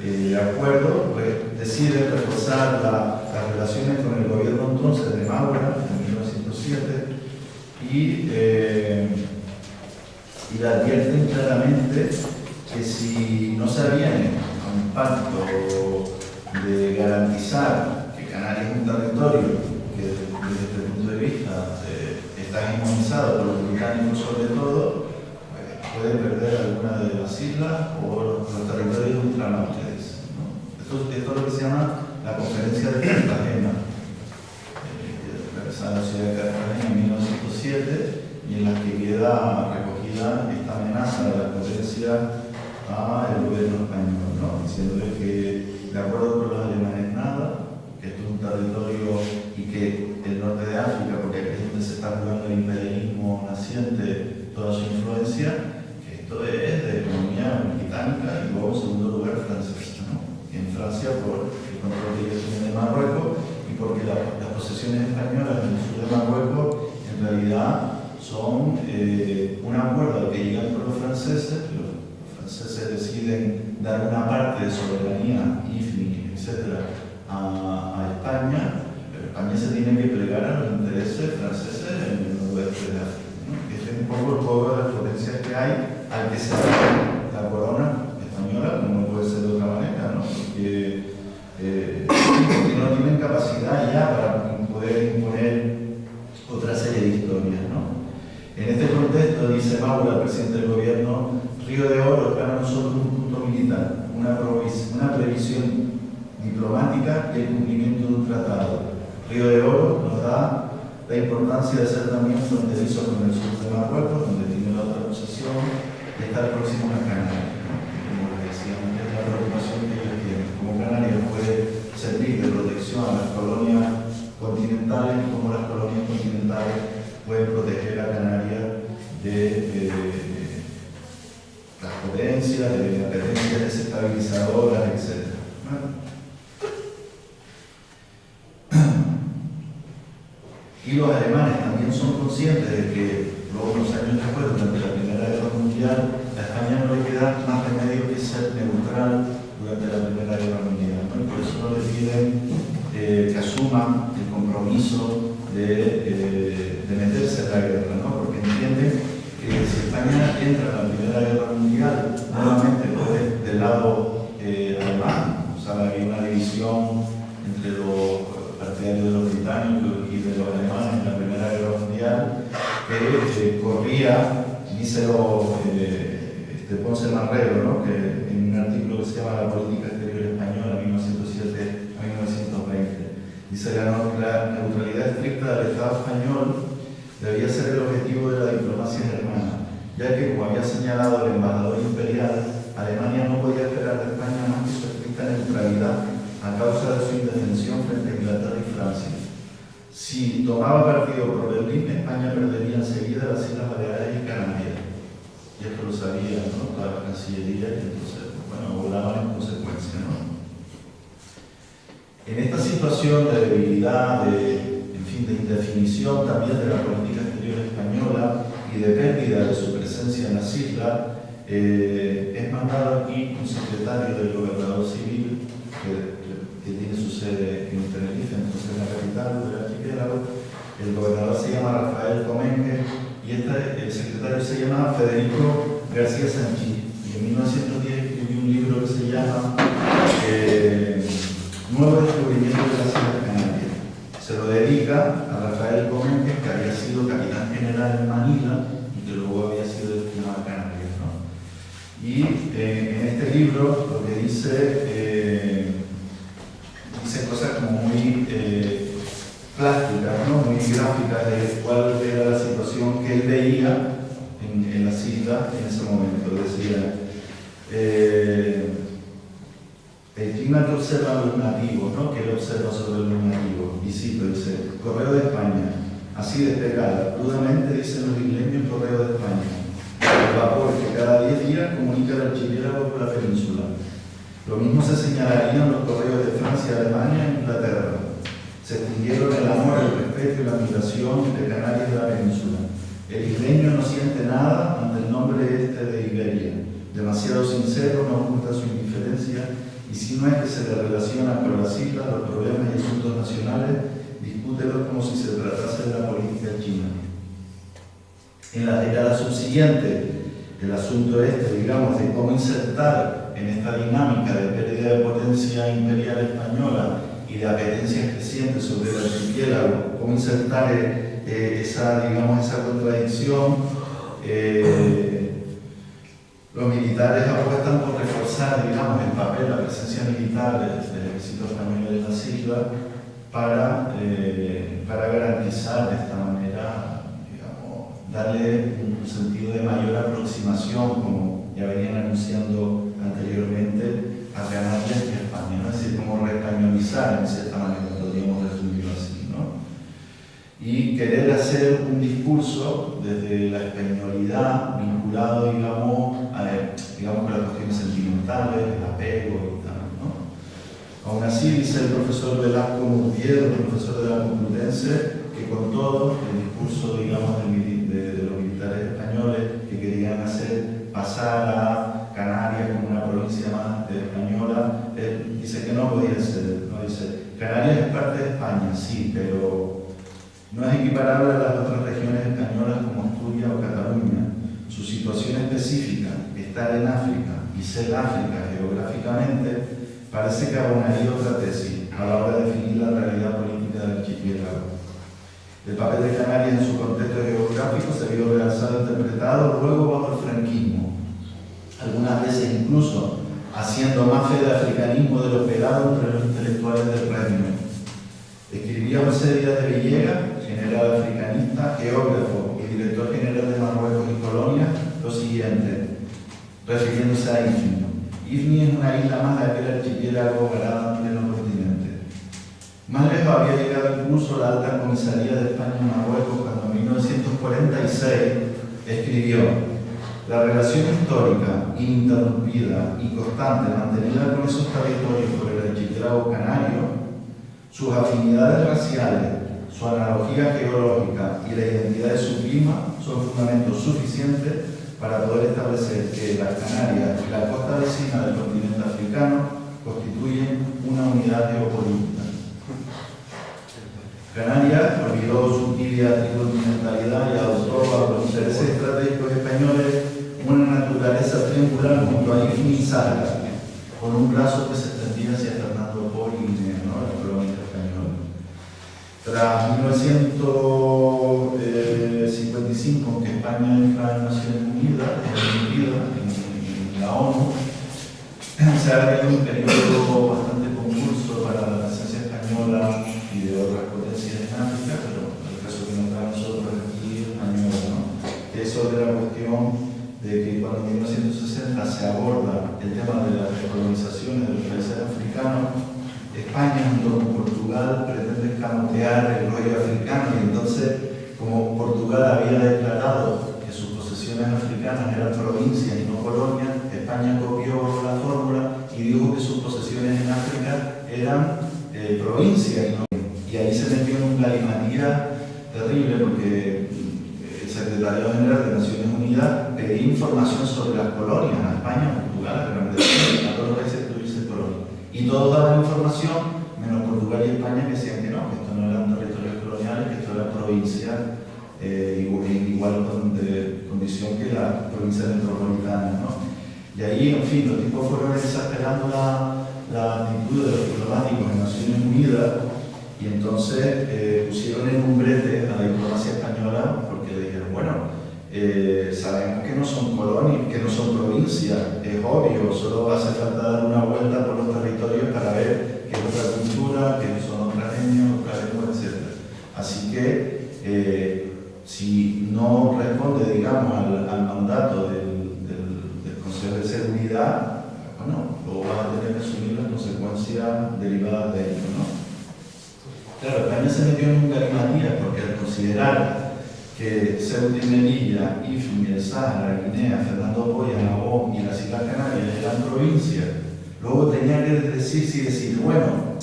de acuerdo, pues decide reforzar las relaciones con el gobierno entonces de Maura en 1907 y le advierten claramente que si no se aviene a un pacto de garantizar que Canarias es un territorio que desde este punto de vista está hegemonizado por los británicos sobre todo, pues puede perder alguna de las islas o los territorios ultramarinos, ¿no? Esto es lo que se llama la Conferencia de Cartagena, realizada en la ciudad de Cartagena en 1907, y en la que queda recogida esta amenaza de la potencia al gobierno español, ¿no? Diciéndole que de acuerdo con los alemanes nada, que esto es un territorio y que el norte de África, porque aquí es donde se está jugando el imperialismo naciente, toda su influencia, que esto es de economía británica y luego en segundo lugar francesa, ¿no? Y en Francia por el control que ellos tienen de Marruecos y porque las posesiones españolas en el sur de Marruecos en realidad son un acuerdo al que llegan con los franceses. Los franceses deciden dar una parte de soberanía, IFNI, etc., a España, pero España se tiene que plegar a los intereses franceses en el noroeste de África, ¿no? Este es un poco el juego de las potencias que hay al que se da la corona española, como no puede ser de otra manera, ¿no? Porque no tienen capacidad ya para poder imponer otra serie de historias, ¿no? En este contexto, dice Maura, el presidente del gobierno, Río de Oro es para nosotros un punto militar, una previsión diplomática y el cumplimiento de un tratado. Río de Oro nos da la importancia de ser también fronterizo con el sur de Marruecos, donde tiene la otra posesión, y estar próximo a Canarias, ¿no? Como les decía, es la preocupación que ellos tienen. Como Canarias puede servir de protección a las colonias continentales, y como las colonias continentales pueden proteger a Canarias de las potencias, de las tendencias desestabilizadoras, etc. Y los alemanes también son conscientes de que luego, unos años después, durante la Primera Guerra Mundial, a España no le queda más remedio que ser neutral durante la Primera Guerra Mundial, ¿no? Y por eso no le piden que asuman el compromiso de meterse en la guerra, ¿no? Porque entienden que si España entra en la Primera Guerra Mundial, nuevamente puede del lado alemán, o sea, hay una división entre los partidarios de los británicos y de los alemanes en la Primera Guerra Mundial, que corría, díselo Ponce Marrero, ¿no? Que en un artículo que se llama La Política Exterior Española, 1907 a 1920, dice la neutralidad estricta del Estado español debía ser el objetivo de la diplomacia germana, ya que, como había señalado el embajador imperial, Alemania no podía esperar de España más que su estricta neutralidad a causa de su indefensión frente a Inglaterra y Francia. Si tomaba partido por Berlín, España perdería enseguida las Islas Baleares y Canarias. Y esto lo sabía, ¿no?, toda la Cancillería, y entonces, bueno, volaban en consecuencia, ¿no? En esta situación de debilidad, en fin, de indefinición también de la política exterior española y de pérdida de su presencia en las islas, es mandado aquí un secretario del gobernador civil que tiene su sede en Tenerife, entonces en la capital del archipiélago. El gobernador se llama Rafael Comenge y el secretario se llama Federico García Sanchís. Y en 1910 escribió un libro que se llama Nuevo descubrimiento de las Islas Canarias. Se lo dedica a Rafael Comenge, que había sido capitán general en Manila y que luego había sido destinado a Canarias, ¿no? Y en este libro lo que dice cosas como muy plásticas, ¿no?, muy gráficas de cuál era la situación que él veía en las islas en ese momento. Decía, el clima que observan los nativos, ¿no?, que él observa sobre los nativos, y cito, dice, Correo de España, así despegada, crudamente dicen los isleños, Correo de España, el vapor que cada 10 días comunica el archipiélago con la península. Lo mismo se señalarían los correos de Francia, Alemania e Inglaterra. Se extinguieron el amor, el respeto y la admiración de Canarias y de la península. El isleño no siente nada ante el nombre este de Iberia. Demasiado sincero, no oculta su indiferencia, y si no es que se le relaciona con las islas, los problemas y asuntos nacionales, discútelos como si se tratase de la política china. En la década subsiguiente, el asunto digamos, de cómo insertar en esta dinámica de pérdida de potencia imperial española y de apetencias crecientes sobre el archipiélago, cómo insertar esa contradicción. Los militares apuestan por reforzar, digamos, el papel, la presencia militar del ejército español en las islas para garantizar de esta manera, digamos, darle un sentido de mayor aproximación, como ya venían anunciando anteriormente, a Canarias y a España, ¿no? Es decir, como reespañolizar en cierta manera, podríamos resumirlo así, ¿no? Y querer hacer un discurso desde la españolidad vinculado, digamos, con las cuestiones sentimentales, el apego y tal, ¿no? Aún así, dice el profesor Velasco Murviero, el profesor de la Complutense, que con todo el discurso, digamos, de los militares españoles que querían hacer pasar a Canarias como una provincia más española, dice que no podía ser, ¿no? Dice, Canarias es parte de España, sí, pero no es equiparable a las otras regiones españolas como Asturias o Cataluña. Su situación específica, estar en África y ser África geográficamente, parece que abonaría otra tesis a la hora de definir la realidad política del archipiélago. El papel de Canarias en su contexto geográfico se vio realzado e interpretado luego bajo el franquismo, algunas veces incluso haciendo más fe de africanismo de lo pegado entre los intelectuales del régimen. Escribía José Díaz de Villegas, general africanista, geógrafo y director general de Marruecos y Colonia, lo siguiente, refiriéndose a Ifni. Ifni es una isla más de aquel archipiélago varado en los continentes. Más lejos había llegado incluso la alta comisaría de España en Marruecos cuando en 1946 escribió: la relación histórica, ininterrumpida y constante mantenida con esos territorios por el archipiélago canario, sus afinidades raciales, su analogía geológica y la identidad de su clima son fundamentos suficientes para poder establecer que las Canarias y la costa vecina del continente africano constituyen una unidad geopolítica. Canarias olvidó su tibia tricontinentalidad y adoptó a los intereses estratégicos españoles una naturaleza triangular junto a Ifni y Sarga, con un brazo que se extendía hacia Fernando Poo y Guinea, ¿no?, la colonia española. Tras 1955, que España entra en Naciones Unidas, en la ONU, se abre un periodo bastante convulso para la presencia española y de otras potencias en África, pero el caso que nos da a nosotros aquí es española, ¿no? Que es sobre la cuestión de que cuando en 1960 se aborda el tema de las recolonizaciones de los países africanos, España junto con Portugal pretende escamotear sacar el rollo africano, y entonces, como Portugal había declarado que sus posesiones africanas eran provincias y no colonias, España copió la fórmula y dijo que sus posesiones en África eran provincias. Y ahí se metió en un galimatías terrible, porque el secretario general de Naciones Unidas pedía información sobre las colonias a España, a Portugal, a Gran Bretaña, a todos los países que tuviesen colonias. Y todos daban información, menos Portugal y España, que decían que no, que esto no eran territorios coloniales, que esto era provincia, en igual condición que las provincias metropolitanas, ¿no? Y ahí, en fin, los tipos fueron exagerando la actitud de los diplomáticos en Naciones Unidas, y entonces pusieron en un brete a la diplomacia española, porque le dijeron, bueno, sabemos que no son colonias, que no son provincias, es obvio, solo hace falta dar una vuelta por los territorios para ver que es otra cultura, que son otras etnias, otras lenguas, etc. Así que, si no responde, digamos, al mandato del Consejo de Seguridad, bueno, luego vas a tener que asumir las consecuencias derivadas de ello, ¿no? Claro, España se metió en un galimatías porque al considerar que Ceuta y Melilla, Ifni, el Sáhara, Guinea, Fernando Poya, Gabón y las Islas Canarias eran provincias, luego tenía que decir, bueno,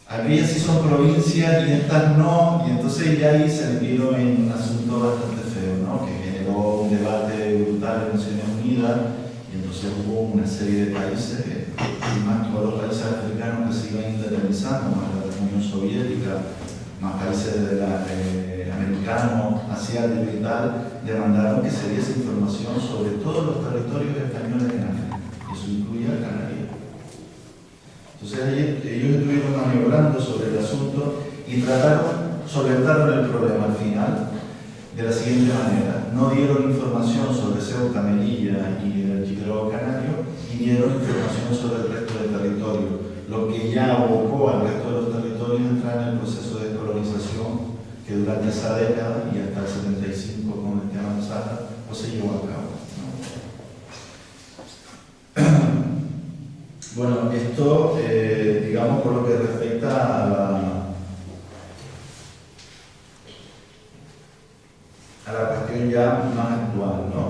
aquellas sí son provincias y estas no, y entonces ya ahí se metieron en un asunto bastante feo, ¿no? Que generó un debate brutal en Naciones Unidas, y entonces hubo una serie de países, y más todos los países africanos que se iban independizando, más la Unión Soviética, más países americanos, asiáticos y tal, demandaron que se diese información sobre todos los territorios españoles en África, y eso incluía Canarias. Entonces ellos estuvieron maniobrando sobre el asunto y solventaron el problema al final de la siguiente manera: no dieron información sobre Ceuta, Melilla y el archipiélago canario, y dieron información sobre el resto del territorio, lo que ya abocó al resto de los territorios a entrar en el proceso de colonización que durante esa década y hasta el 75 con el tema de Sáhara pues se llevó a cabo, ¿no? Bueno, esto, digamos, por lo que respecta a la cuestión ya más actual, ¿no?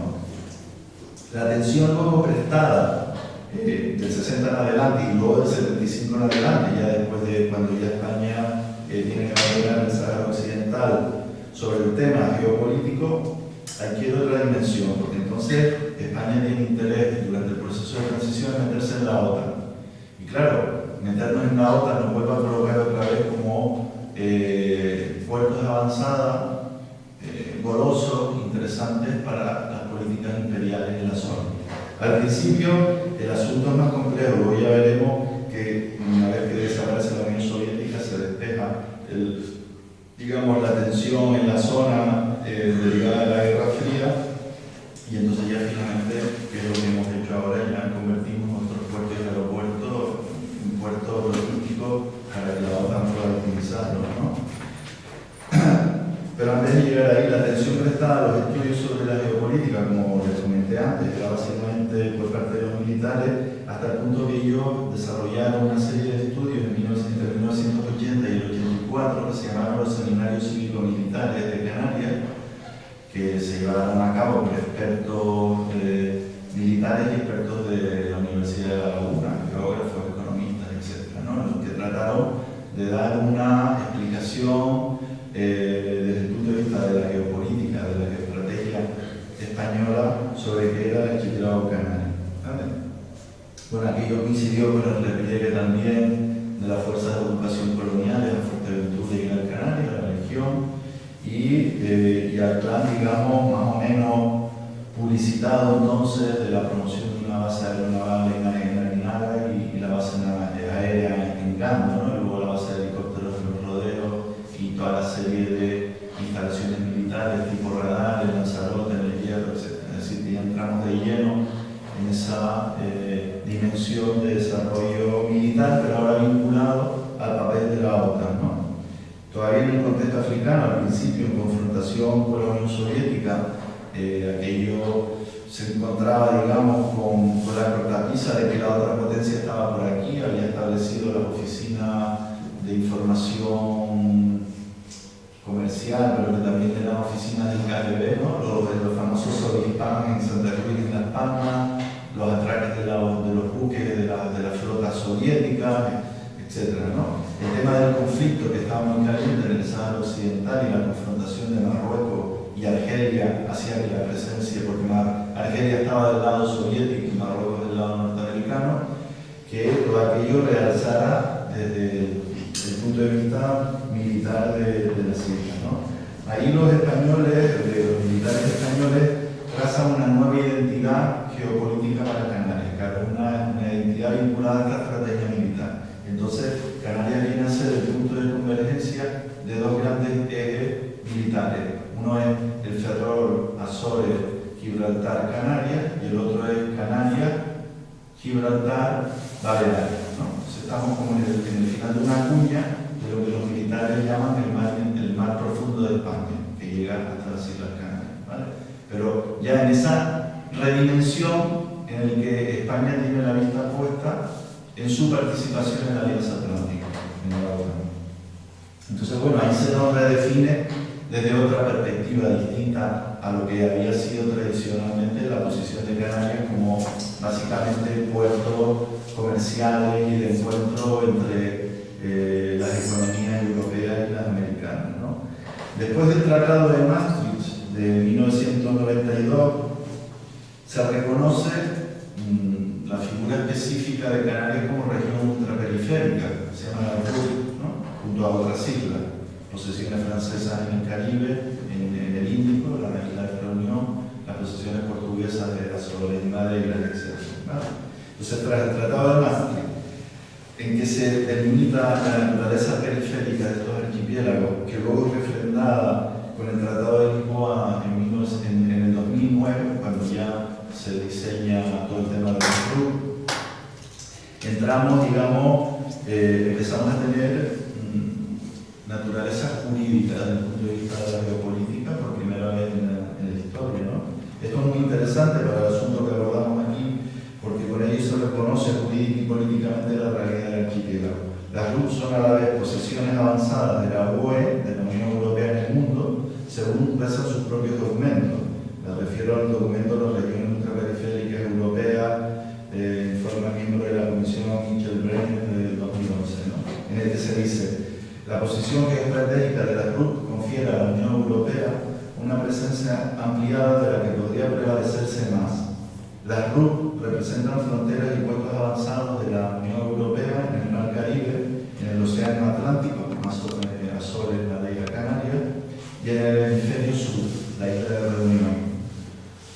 La atención luego prestada del 60 en adelante y luego del 75 en adelante, ya después de cuando ya España tiene que abandonar el Sáhara Occidental, sobre el tema geopolítico, adquiere otra dimensión, porque entonces España tiene interés durante el proceso de transición en meterse en la OTAN. Y claro, meternos en la OTAN nos vuelve a colocar otra vez como puertos de avanzada, golosos, interesantes para las políticas imperiales en la zona. Al principio el asunto es más complejo, luego ya veremos que una vez que desaparece la Unión Soviética se despeja digamos, la tensión en la zona derivada de la Guerra Fría, y entonces ya finalmente, que es lo que hemos hecho ahora, ya convertimos nuestros puertos y aeropuertos en puertos logísticos para que la OTAN pueda utilizarlos, ¿no? Pero antes de llegar ahí, la atención prestada a los estudios sobre la geopolítica, como les comenté antes, era básicamente por parte de los militares, hasta el punto que ellos desarrollaron una serie de estudios entre 1980 y el 84 que se llamaron los seminarios cívico-militares de Canarias, que se llevaron a cabo por expertos militares y expertos de la Universidad de La Laguna, geógrafos, economistas, etc., ¿no? Los que trataron de dar una explicación desde el punto de vista de la geopolítica, de la geoestrategia española sobre qué era el archipiélago canario, ¿vale? Bueno, aquello coincidió con el repliegue también de las fuerzas de ocupación coloniales a Fuerteventura y Gran Canaria, la región, y al plan, digamos, más o menos publicitado entonces de la promoción de una base aeronaval en Aguinaga y la base aérea en Gando, ¿no? Y luego la base de helicópteros en Los Roderos y toda la serie de instalaciones militares tipo radares, Lanzarote, en el Hierro, etc. Es decir, que ya entramos de lleno en esa dimensión de desarrollo militar, pero ahora vinculado al papel de la OTAN, ¿no? Todavía en el contexto africano, al principio, en confrontación con la Unión Soviética, aquello se encontraba, digamos, con la cortapisa de que la otra potencia estaba por aquí, había establecido las oficinas de información Palma, los atraques de los buques de la flota soviética, etc., ¿no? El tema del conflicto que estaba muy caliente en el Sáhara Occidental y la confrontación de Marruecos y Argelia hacía que la presencia, porque Argelia estaba del lado soviético y Marruecos del lado norteamericano, que todo aquello realzara desde el punto de vista militar de las islas, ¿no? Ahí los españoles, los militares españoles, trazan una nueva identidad geopolítica para Canarias, claro, una identidad vinculada a esta estrategia militar. Entonces, Canarias viene a ser el punto de convergencia de dos grandes ejes militares. Uno es el Ferrol, Azores, Gibraltar, Canarias, y el otro es Canarias, Gibraltar, Baleares, ¿no? Entonces, estamos como en el final de una cuña de lo que los militares llaman el mar profundo de España, que llega hasta las Islas Canarias, ¿vale? Pero ya en esa redimensión en el que España tiene la vista puesta en su participación en la Alianza Atlántica, en la OTAN. Entonces, bueno, ahí se nos redefine desde otra perspectiva distinta a lo que había sido tradicionalmente la posición de Canarias como básicamente puertos comerciales y de encuentro entre las economías europeas y las americanas, ¿no? Después del Tratado de Maastricht de 1992, se reconoce la figura específica de Canarias como región ultraperiférica, se llama la RUP, ¿no? Junto a otras islas, posesiones francesas en el Caribe, en el Índico, la isla de Reunión, las posesiones portuguesas de Azores y Madeira, etc., ¿vale? Entonces, tras el Tratado de Maastricht, en que se delimita la naturaleza periférica de estos archipiélagos, que luego es refrendada con el Tratado de Lisboa en el 2009, cuando ya se diseña todo el tema del RUP, entramos, digamos, empezamos a tener naturaleza jurídica desde el punto de vista de la geopolítica por primera vez en la historia, ¿no? Esto es muy interesante para el asunto que abordamos aquí, porque con ello se reconoce jurídica y políticamente la realidad del archipiélago. Las RUP son a la vez posesiones avanzadas de la UE, de la Unión Europea en el mundo, según expresan sus propios documentos. Me refiero al documento de las regiones ultraperiféricas europeas, informe miembro de la Comisión Michel-Brenner de 2011, ¿no? En el que se dice: la posición geoestratégica de la RUP confiere a la Unión Europea una presencia ampliada de la que podría prevalecerse más. Las RUP representan fronteras y puestos avanzados de la Unión Europea en el Mar Caribe, en el Océano Atlántico, Azores, Madeira, Canarias, y en el hemisferio sur, la isla de Reunión.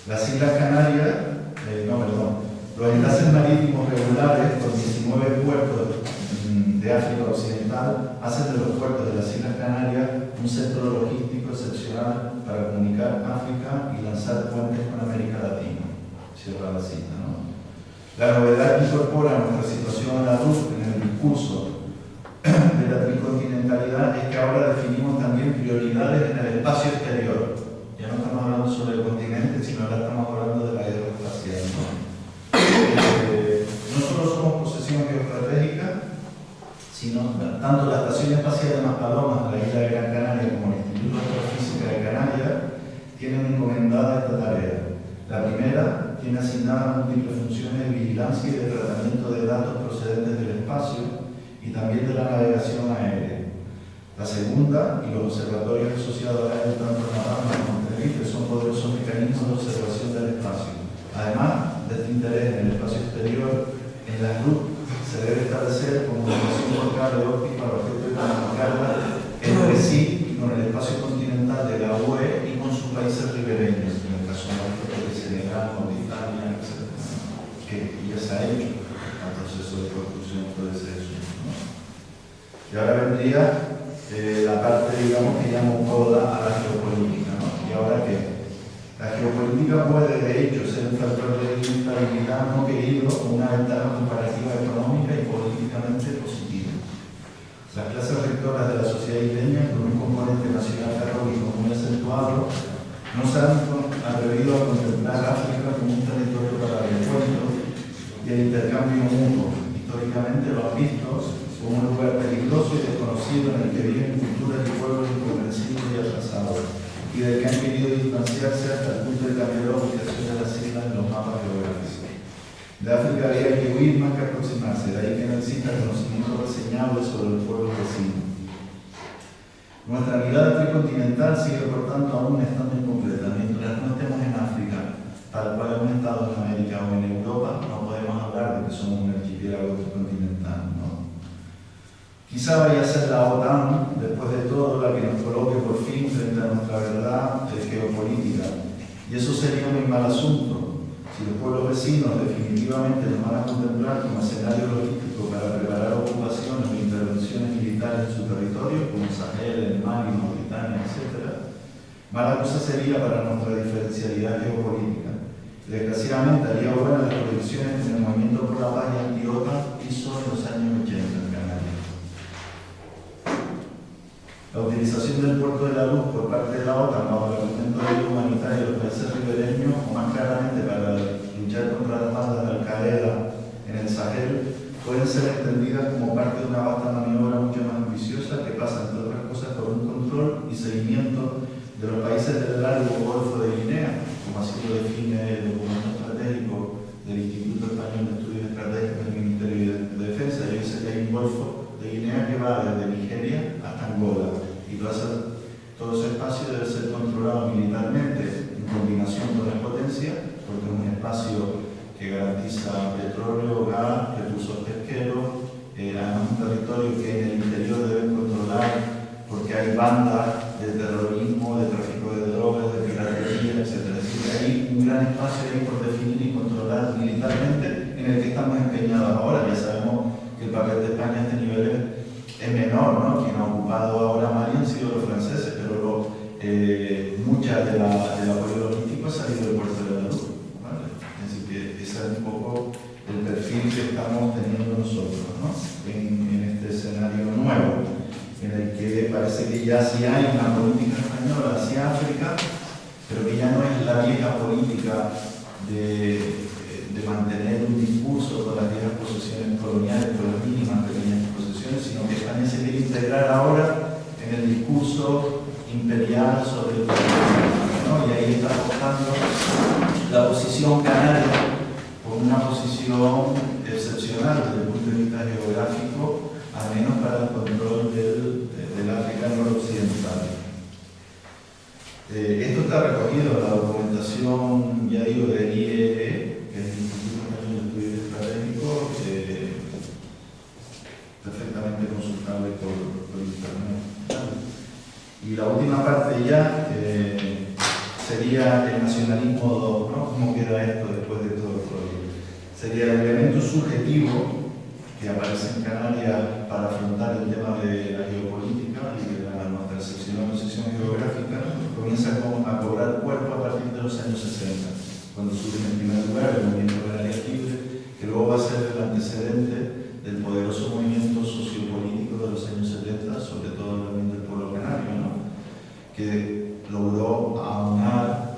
Las Islas Canarias, los enlaces marítimos regulares con 19 puertos de África Occidental hacen de los puertos de las Islas Canarias un centro logístico excepcional para comunicar África y lanzar puentes con América Latina. Cierra la cita, ¿no? La novedad que incorpora nuestra situación a la RUP en el discurso de la tricontinentalidad es que ahora definimos también prioridades en el espacio exterior. Ya no estamos hablando sobre el continente, sino ahora estamos hablando de la guerra espacial, ¿no? No solo somos posesión geoestratégica, sino tanto la Estación Espacial de Maspalomas, la isla de Gran Canaria, como el Instituto de Astrofísica de Canarias, tienen encomendada esta tarea. La primera tiene asignadas múltiples funciones de vigilancia y de tratamiento de datos procedentes del espacio y también de la navegación aérea. La segunda, y los observatorios asociados a ello, tanto en Navarra como en Tenerife, son poderosos mecanismos de observación del espacio. Además de este interés en el espacio exterior, en la RUP se debe establecer comunicación por cable óptico al objeto de comunicarla entre sí y con el espacio continental de la UE y con sus países ribereños, en el caso de Senegal, Mauritania, etc., que ya se ha hecho el proceso de construcción de ese asunto, ¿no? Y ahora vendría la parte, digamos, que llamo toda a la geopolítica, ¿no? Y ahora que la geopolítica puede, de hecho, ser un factor de inestabilidad no querido o una ventaja comparativa económica y políticamente positiva. Las clases rectoras de la sociedad isleña, con un componente nacional ferroviario muy acentuado, no se han atrevido a contemplar África como un territorio para el encuentro y el intercambio mutuo. Históricamente lo han visto como un lugar peligroso y desconocido en el que viven culturas y pueblos incomprensibles y atrasados, y del que han querido distanciarse hasta el punto de cambiar la ubicación de las islas en los mapas geográficos. De África había que huir más que aproximarse, de ahí que no exista conocimiento reseñable sobre el pueblo vecino. Nuestra mirada tricontinental sigue, por tanto, aún estando incompleta. Mientras no estemos en África, tal cual hemos estado en América o en Europa, no podemos hablar de que somos un archipiélago tricontinental, ¿no? Quizá vaya a ser la OTAN, después de todo, la que nos coloque por fin frente a nuestra verdad geopolítica. Y eso sería un mal asunto. Si los pueblos vecinos definitivamente nos van a contemplar como escenario logístico para preparar ocupaciones o intervenciones militares en su territorio, como Sahel, el Mali, Mauritania, etc., mala cosa sería para nuestra diferencialidad geopolítica. Desgraciadamente, haría buenas las proyecciones que el movimiento por la paz y anti-OTAN hizo en los años 80 en Canarias. La utilización del puerto de la Luz por parte de la OTAN bajo el argumento de ayuda humanitaria de los países ribereños, o más claramente para luchar contra las bandas de Al-Qaeda en el Sahel, pueden ser entendidas como parte de una vasta maniobra mucho más ambiciosa que pasa, entre otras cosas, por un control y seguimiento de los países del largo Golfo de Guinea, como así lo define el documento estratégico del Instituto Español de Estudios Estratégicos del Ministerio de Defensa. Y dice que hay un Golfo de Guinea que va desde Nigeria hasta Angola, y todo ese espacio debe ser controlado militarmente en combinación con la potencia, porque es un espacio que garantiza petróleo, gas, recursos pesqueros, además un territorio que en el interior deben controlar porque hay bandas de terrorismo, de tráfico de drogas, de piratería, etc. Es decir, hay un gran espacio ahí por definir y controlar militarmente, en el que estamos empeñados ahora. Ya sabemos que el papel de España a este nivel es menor, ¿no? Quien ha ocupado ahora Mali han sido los franceses, pero mucha del apoyo logístico ha salido del puerto de la Luz, ¿vale? Es decir, que ese es un poco el perfil que estamos teniendo nosotros, ¿no? En este escenario nuevo, en el que parece que ya sí hay una política española hacia África, pero que ya no es la vieja política de mantener un discurso con las viejas posesiones coloniales, con las mínimas pequeñas posesiones, sino que España se quiere integrar ahora en el discurso imperial sobre el territorio, ¿no? Y ahí está apostando la posición canaria como una posición excepcional desde el punto de vista geográfico, al menos para el control del África noroccidental. Esto está recogido en la documentación, ya digo, del IEE, que es el Instituto Español de Estudios Estratégicos, perfectamente consultable por internet. Y la última parte ya sería el nacionalismo 2, ¿no? ¿Cómo queda esto después de todo el rollo? Sería el elemento subjetivo que aparece en Canarias para afrontar el tema de la geopolítica y de nuestra excepcional posición geográfica, comienza a cobrar cuerpo a partir de los años 60, cuando surge en primer lugar el movimiento Canarias Libre, que luego va a ser el antecedente del poderoso movimiento sociopolítico de los años 70, sobre todo el movimiento del pueblo canario, ¿no? Que logró aunar,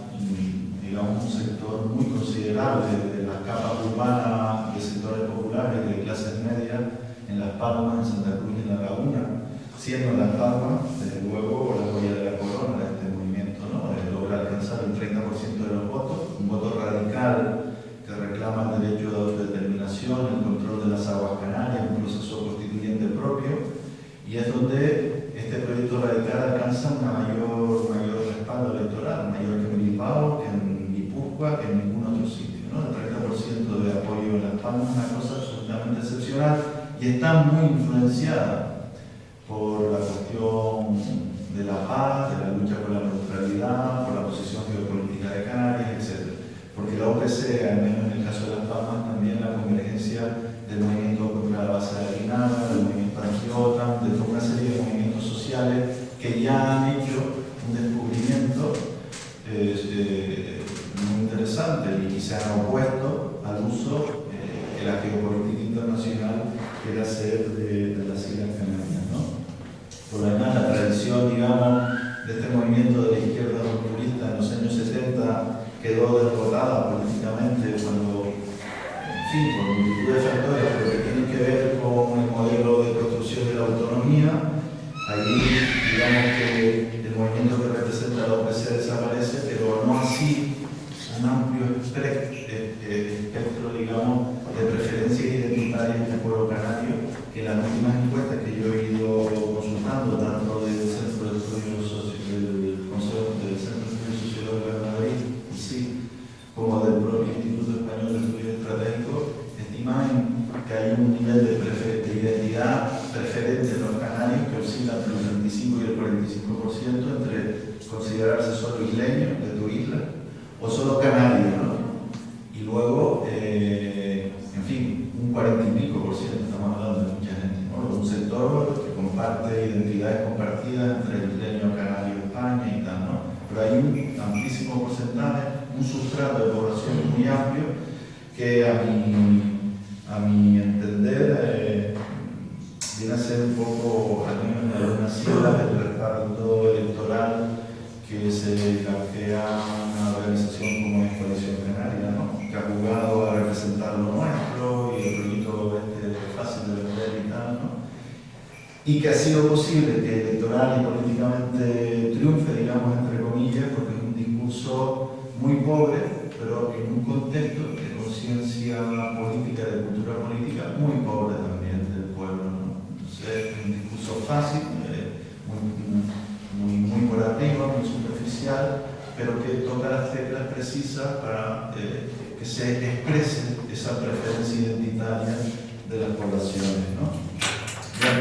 digamos, un sector muy considerable de las capas urbanas de sectores populares y de clases medias en Las Palmas, en Santa Cruz y en La Laguna, siendo Las Palmas, desde luego, la joya de la corona de este movimiento, ¿no? Logra alcanzar el 30% de los votos, un voto radical que reclama el derecho de autodeterminación, el control de las aguas canarias, un proceso constituyente propio, y es donde este proyecto radical alcanza un mayor respaldo electoral, mayor que en Bilbao, que en Guipúzcoa, que en ningún otro sitio, ¿no? El 30% de apoyo en Las Palmas es una cosa absolutamente excepcional y está muy influenciada por la cuestión de la paz, de la lucha por la neutralidad, por la posición geopolítica de Canarias, etc. Porque la OPC, al menos en el caso de Las Palmas, también la convergencia del movimiento contra la base de Aguinaga, del movimiento anti-OTAN, de toda una serie de movimientos sociales que ya han hecho un descubrimiento muy interesante y se han opuesto al uso que la geopolítica internacional quiere hacer de las Islas Canarias, ¿no? Por lo demás, la tradición, digamos, de este movimiento de la izquierda populista en los años 70 quedó derrotada políticamente cuando, en fin, por multitud de factores, pero que tienen que ver con el modelo de construcción de la autonomía. Allí, digamos que el movimiento que representa la OPC desaparece, pero no así un amplio espectro, digamos, del pueblo canario, que las últimas encuestas que yo he ido consultando, tanto del Centro de Estudios del Consejo del Centro de Estudios Sociológicos de Madrid, sí, como del propio Instituto Español de Estudios Estratégicos, estiman que hay un nivel de identidad preferente en los canarios que oscila entre el 25 y el 45% entre considerarse solo isleño de tu isla o solo canario, ¿no? Y luego, en fin, un 40 y pico por ciento, estamos hablando de mucha gente, ¿no? Un sector que comparte identidades compartidas entre el isleño, canario, España y tal, ¿no? Pero hay un amplísimo porcentaje, un sustrato de población muy amplio que a mi entender viene a ser un poco, al menos en algunas siglas, el respaldo electoral que se canjea una organización como es Coalición Canaria, ¿no? Que ha jugado a representar lo nuestro y el proyecto fácil de vender y tal, ¿no? Y que ha sido posible que electoral y políticamente triunfe, digamos, entre comillas, porque es un discurso muy pobre, pero en un contexto de conciencia política, de cultura política, muy pobre también del pueblo, ¿no? Entonces, es un discurso fácil, muy por arriba, muy superficial, pero que toca las teclas precisas para que se exprese esa preferencia identitaria de las poblaciones, ¿no? Bien,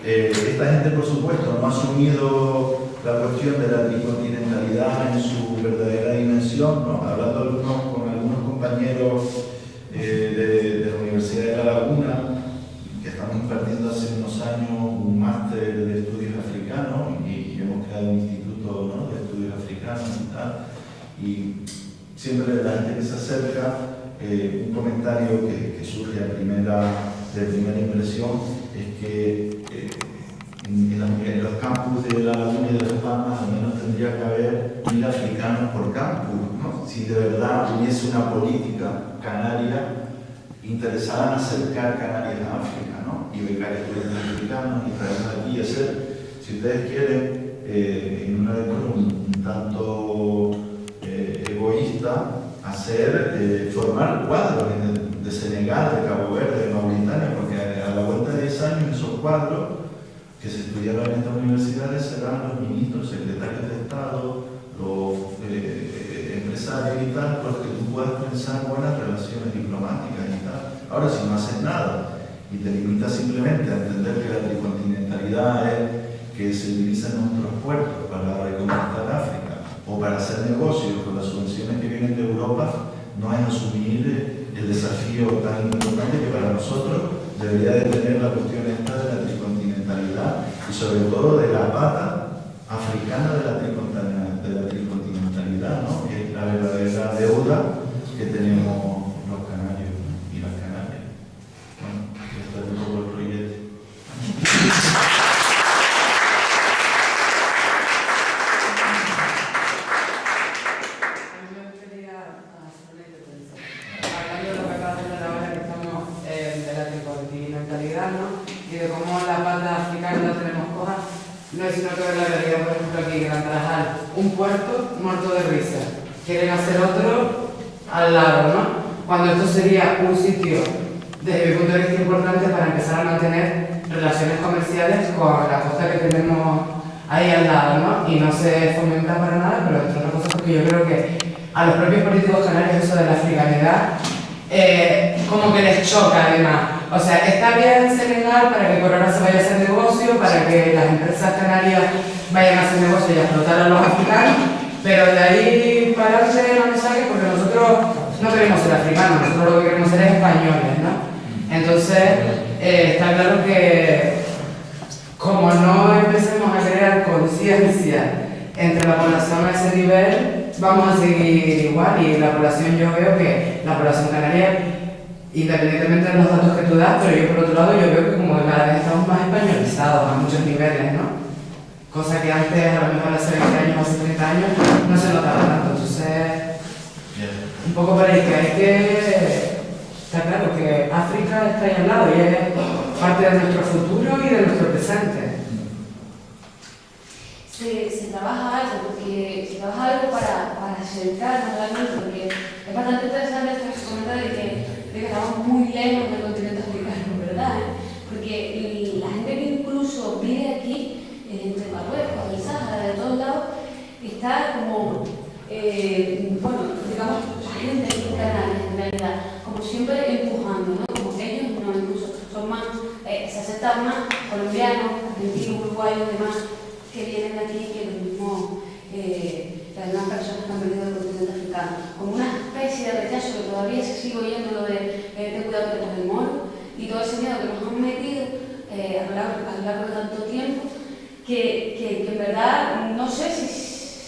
esta gente, por supuesto, no ha asumido la cuestión de la tricontinentalidad en su verdadera dimensión, ¿no? Hablando con algunos compañeros de la Universidad de La Laguna, que estamos impartiendo hace unos años un máster de estudios africanos y hemos creado un instituto, ¿no?, de estudios africanos y tal, y siempre la gente que se acerca, un comentario que surge de primera impresión es que en los campus de La Laguna y de Las Palmas al menos tendría que haber 1000 africanos por campus, ¿no? Si de verdad hubiese una política canaria interesada en acercar Canarias a África, ¿no? Y becar estudiantes africanos y traerlos aquí y hacer, si ustedes quieren, en una lectura un tanto egoísta, formar cuadros de Senegal, de Cabo Verde, de Mauritania, porque a la vuelta de 10 años esos cuadros que se estudiaron en estas universidades serán los ministros, secretarios de Estado, los empresarios y tal, porque tú puedas pensar buenas relaciones diplomáticas y tal. Ahora, si no haces nada y te limitas simplemente a entender que la tricontinentalidad es que se utilizan nuestros puertos para reconquistar África o para hacer negocios con las subvenciones que vienen de Europa, no es asumir el desafío tan importante que para nosotros debería de tener la cuestión esta de la tricontinentalidad y sobre todo de la pata africana de la tricontinentalidad, ¿no? Que es la verdadera deuda que tenemos los canarios y las canarias. Bueno, esto es un poco el proyecto. Y de cómo la pata africana la tenemos coja, no es sino que ver la realidad, por ejemplo, aquí en Gran Tarajal, un puerto muerto de risa, quieren hacer otro al lado, ¿no? Cuando esto sería un sitio, desde mi punto de vista, importante para empezar a mantener relaciones comerciales con la costa que tenemos ahí al lado, ¿no? Y no se fomenta para nada, pero entre otras cosas porque yo creo que a los propios políticos canarios eso de la africanidad como que les choca además. O sea, está bien Senegal para que por ahora se vaya a hacer negocio, para que las empresas canarias vayan a hacer negocio y a explotar a los africanos, pero de ahí para adelante no nos saque porque nosotros no queremos ser africanos, nosotros lo que queremos ser es españoles, ¿no? Entonces, está claro que como no empecemos a crear conciencia entre la población a ese nivel, vamos a seguir igual y la población, yo veo que la población canaria, independientemente de los datos que tú das, pero yo por otro lado yo veo que como cada vez estamos más españolizados a muchos niveles, ¿no? Cosa que antes, a lo mejor hace 20 años, hace 30 años, no se notaba tanto. Entonces, un poco por ahí que hay que... Está claro que África está ahí al lado y es parte de nuestro futuro y de nuestro presente. Se trabaja algo, porque se trabaja algo para acercarnos realmente, porque es bastante interesante este comentario de que estamos muy lejos del continente africano, ¿verdad? verdad, porque la gente que incluso vive aquí, entre Marruecos, el Sáhara, de todos lados, está como, bueno, digamos, la gente aquí en Canarias, en realidad, como siempre empujando, ¿no? Como ellos no, incluso son más, se aceptan más colombianos, argentinos, uruguayos, demás, que vienen aquí que los mismos, las demás personas que han venido del continente africano, como una especie de rechazo que todavía se sigue oyendo lo de cuidado con el mono y todo ese miedo que nos han metido a lo largo de tanto tiempo, que en verdad no sé si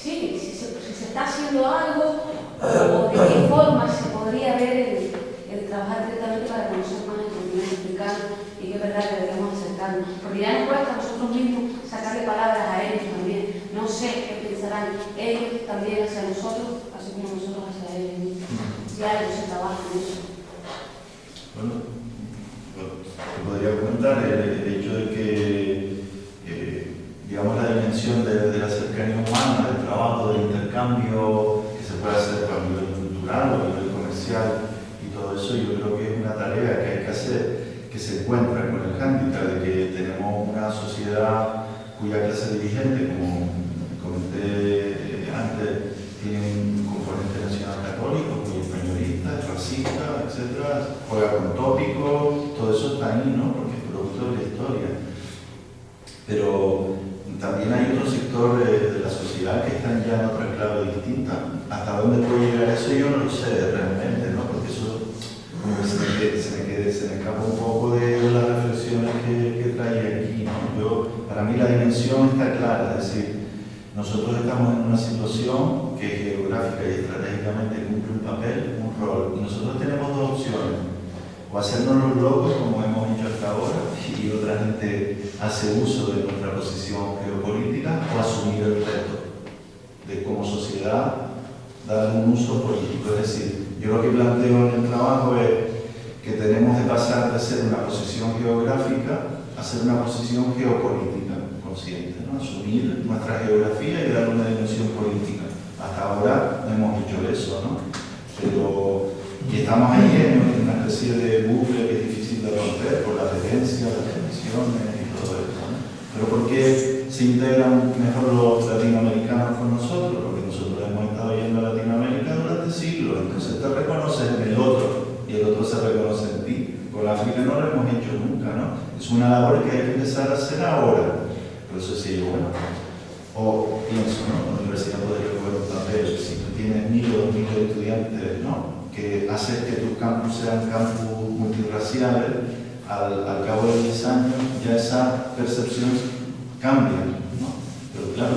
se está haciendo algo o de qué forma se podría ver el trabajar directamente para conocer más el continente africano y que es verdad que debemos acercarnos, porque ya nos cuesta a nosotros mismos sacarle palabras a ellos también. No sé qué pensarán ellos también hacia nosotros, así como nosotros hacia ellos. Ya ellos se trabajan en eso. Bueno, te podría comentar el hecho de que, digamos, la dimensión de la cercanía humana, del trabajo, del intercambio que se puede hacer a nivel cultural o a nivel comercial y todo eso, yo creo que es una tarea que hay que hacer, que se encuentra con el hándicap de que tenemos una sociedad cuya clase dirigente, como comenté antes, tiene un componente nacional católico, muy españolista, es racista, etc. Juega con tópicos, todo eso está ahí, ¿no? Porque es producto de la historia. Pero también hay otro sector de la sociedad que están ya en otra clave distinta. Hasta dónde puede llegar eso yo no lo sé realmente, ¿no? Porque eso se me escapa un poco de las reflexiones que traía aquí, ¿no? Para mí la dimensión está clara, es decir, nosotros estamos en una situación que geográfica y estratégicamente cumple un papel, un rol, y nosotros tenemos dos opciones: o hacernos los locos como hemos hecho hasta ahora y otra gente hace uso de nuestra posición geopolítica, o asumir el reto de como sociedad darle un uso político. Es decir, yo lo que planteo en el trabajo es que tenemos de pasar de ser una posición geográfica a ser una posición geopolítica consciente, ¿no? Asumir nuestra geografía y darle una dimensión política. Hasta ahora no hemos hecho eso, ¿no? Y estamos ahí en una especie de bucle que es difícil de romper por la tendencia, las tensiones y todo eso, ¿no? Pero ¿por qué se integran mejor los latinoamericanos con nosotros? Porque nosotros hemos estado yendo a Latinoamérica durante siglos, entonces te reconoces en el otro y el otro se reconoce en ti. Con África no lo hemos hecho nunca, ¿no? Es una labor que hay que empezar a hacer ahora. Por eso sí, bueno, o pienso, ¿no? La universidad podría jugar un papel, si tú tienes 1.000 o 2.000 estudiantes, ¿no? Que haces que tus campus sean campus multirraciales, al cabo de 10 años ya esa percepción cambia, ¿no? Pero claro,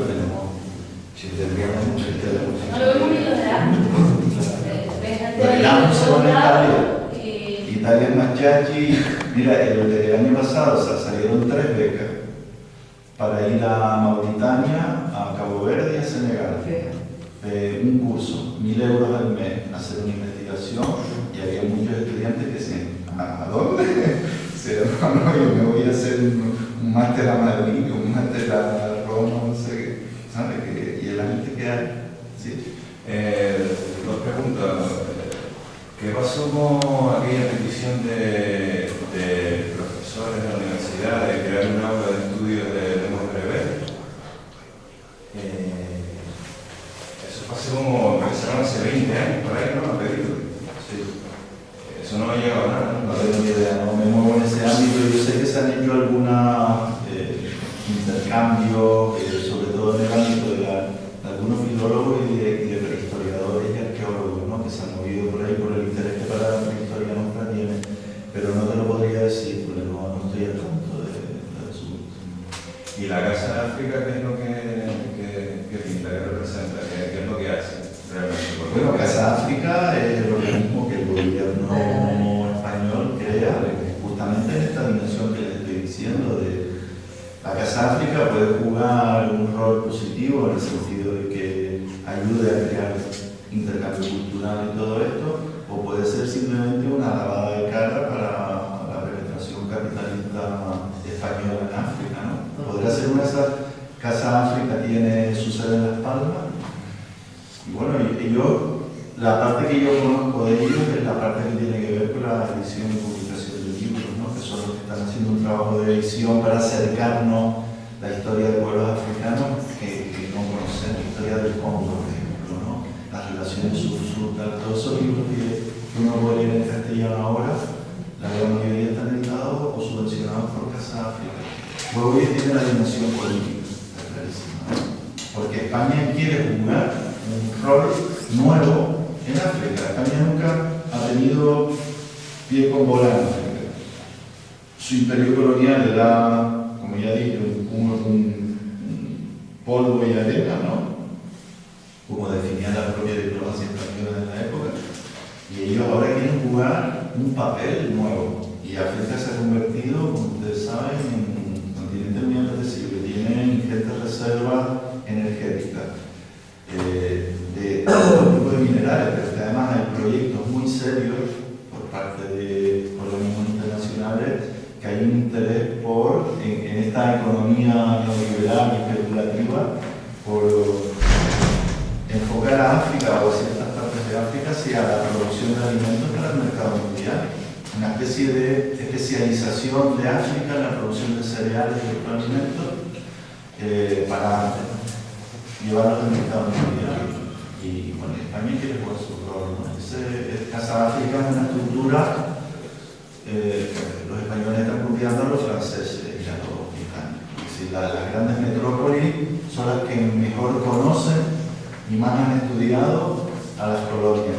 si tendríamos mucho interés. No lo vemos ni lo de arte. Veamos con Italia. Italia es más chachi. Mira, el año pasado salieron 3 becas para ir a Mauritania, a Cabo Verde y a Senegal. Un curso, 1.000 euros al mes, hacer una investigación, y había muchos estudiantes que decían, ¿a dónde? No, yo me voy a hacer un máster a Madrid, un máster a Roma, no sé qué, ¿sabes? Y el ambiente que hay. Sí. Dos preguntas. ¿Qué pasó con aquella petición de profesores de la universidad de crear un aula de estudios de lengua bereber? Eso fue hace como, empezaron hace 20 años, por ahí, ¿no? A pedirlo. Sí. Eso no ha llegado a nada, ¿no? No tengo ni idea, no me muevo en ese ámbito. Yo sé que se han hecho algunos intercambios, sobre todo en el ámbito de algunos filólogos y de prehistoriadores y arqueólogos, ¿no? Que se han movido por ahí por el interés que para la prehistoria nuestra tiene, pero no te lo podría decir porque no estoy al tanto de su. ¿Y la Casa de África qué es lo que pinta, que representa, qué es lo que hace realmente? Bueno, Casa África es el organismo que el gobierno español crea justamente en esta dimensión que les estoy diciendo. La Casa África puede jugar un rol positivo en el sentido de que ayude a crear intercambio cultural y todo esto, o puede ser simplemente una lavada de cara para la penetración capitalista española en África, ¿no? Podría ser una de esas. Casa África tiene su sede en Las Palmas, y bueno, la parte que yo conozco de ellos es la parte que tiene que ver con la edición y publicación de libros, ¿no? Que son los que están haciendo un trabajo de edición para acercarnos la historia de pueblos africanos que no conocen, la historia del Congo, por ejemplo, ¿no? Las relaciones sur-sur, todos esos libros que uno puede leer en castellano ahora, la gran mayoría están editados o subvencionados por Casa África. Luego tiene la dimensión política, está clarísimo, ¿no? Porque España quiere jugar un rol nuevo en África. España nunca ha tenido pie con bola en África. Su imperio colonial era, como ya dije, un polvo y arena, ¿no? Como definía la propia diplomacia española en la época. Y ellos ahora quieren jugar un papel nuevo. Y África se ha convertido, como ustedes saben, en un continente muy apetecible. Tiene ingentes reservas energéticas de todo tipo de minerales, pero que además hay proyectos muy serios por parte de organismos internacionales que hay un interés en esta economía neoliberal y especulativa por enfocar a África o a ciertas partes de África hacia la producción de alimentos para el mercado mundial. Una especie de especialización de África en la producción de cereales y otros alimentos para llevarlos al mercado mundial. Y bueno, España quiere jugar su rol, ¿no? Casa África es una estructura, los españoles están copiando a los franceses y a los británicos. Es decir, las grandes metrópolis son las que mejor conocen y más han estudiado a las colonias.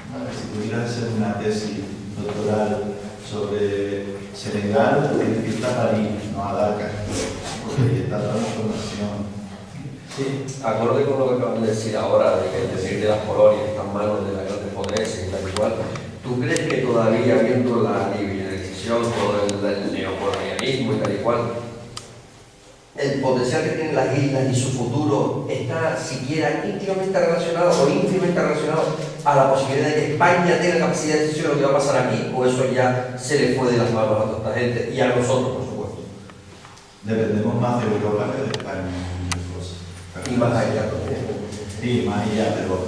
¿Vale? Si tuvieras hacer una tesis doctoral sobre Senegal, tienes que ir a París, no a Dakar, porque ahí está toda la información. Sí, acorde con lo que acaban de decir ahora, de que el decir de las colonias está en manos de las grandes potencias y tal y cual, ¿tú crees que todavía, viendo la liberalización, todo el neocolonialismo y tal y cual, el potencial que tienen las islas y su futuro está siquiera íntimamente relacionado o íntimamente relacionado a la posibilidad de que España tenga capacidad de decisión de lo que va a pasar aquí, o eso ya se le fue de las manos a toda esta gente y a nosotros, por supuesto? Dependemos más de Europa que de España. Y más allá también. Sí, más allá, pero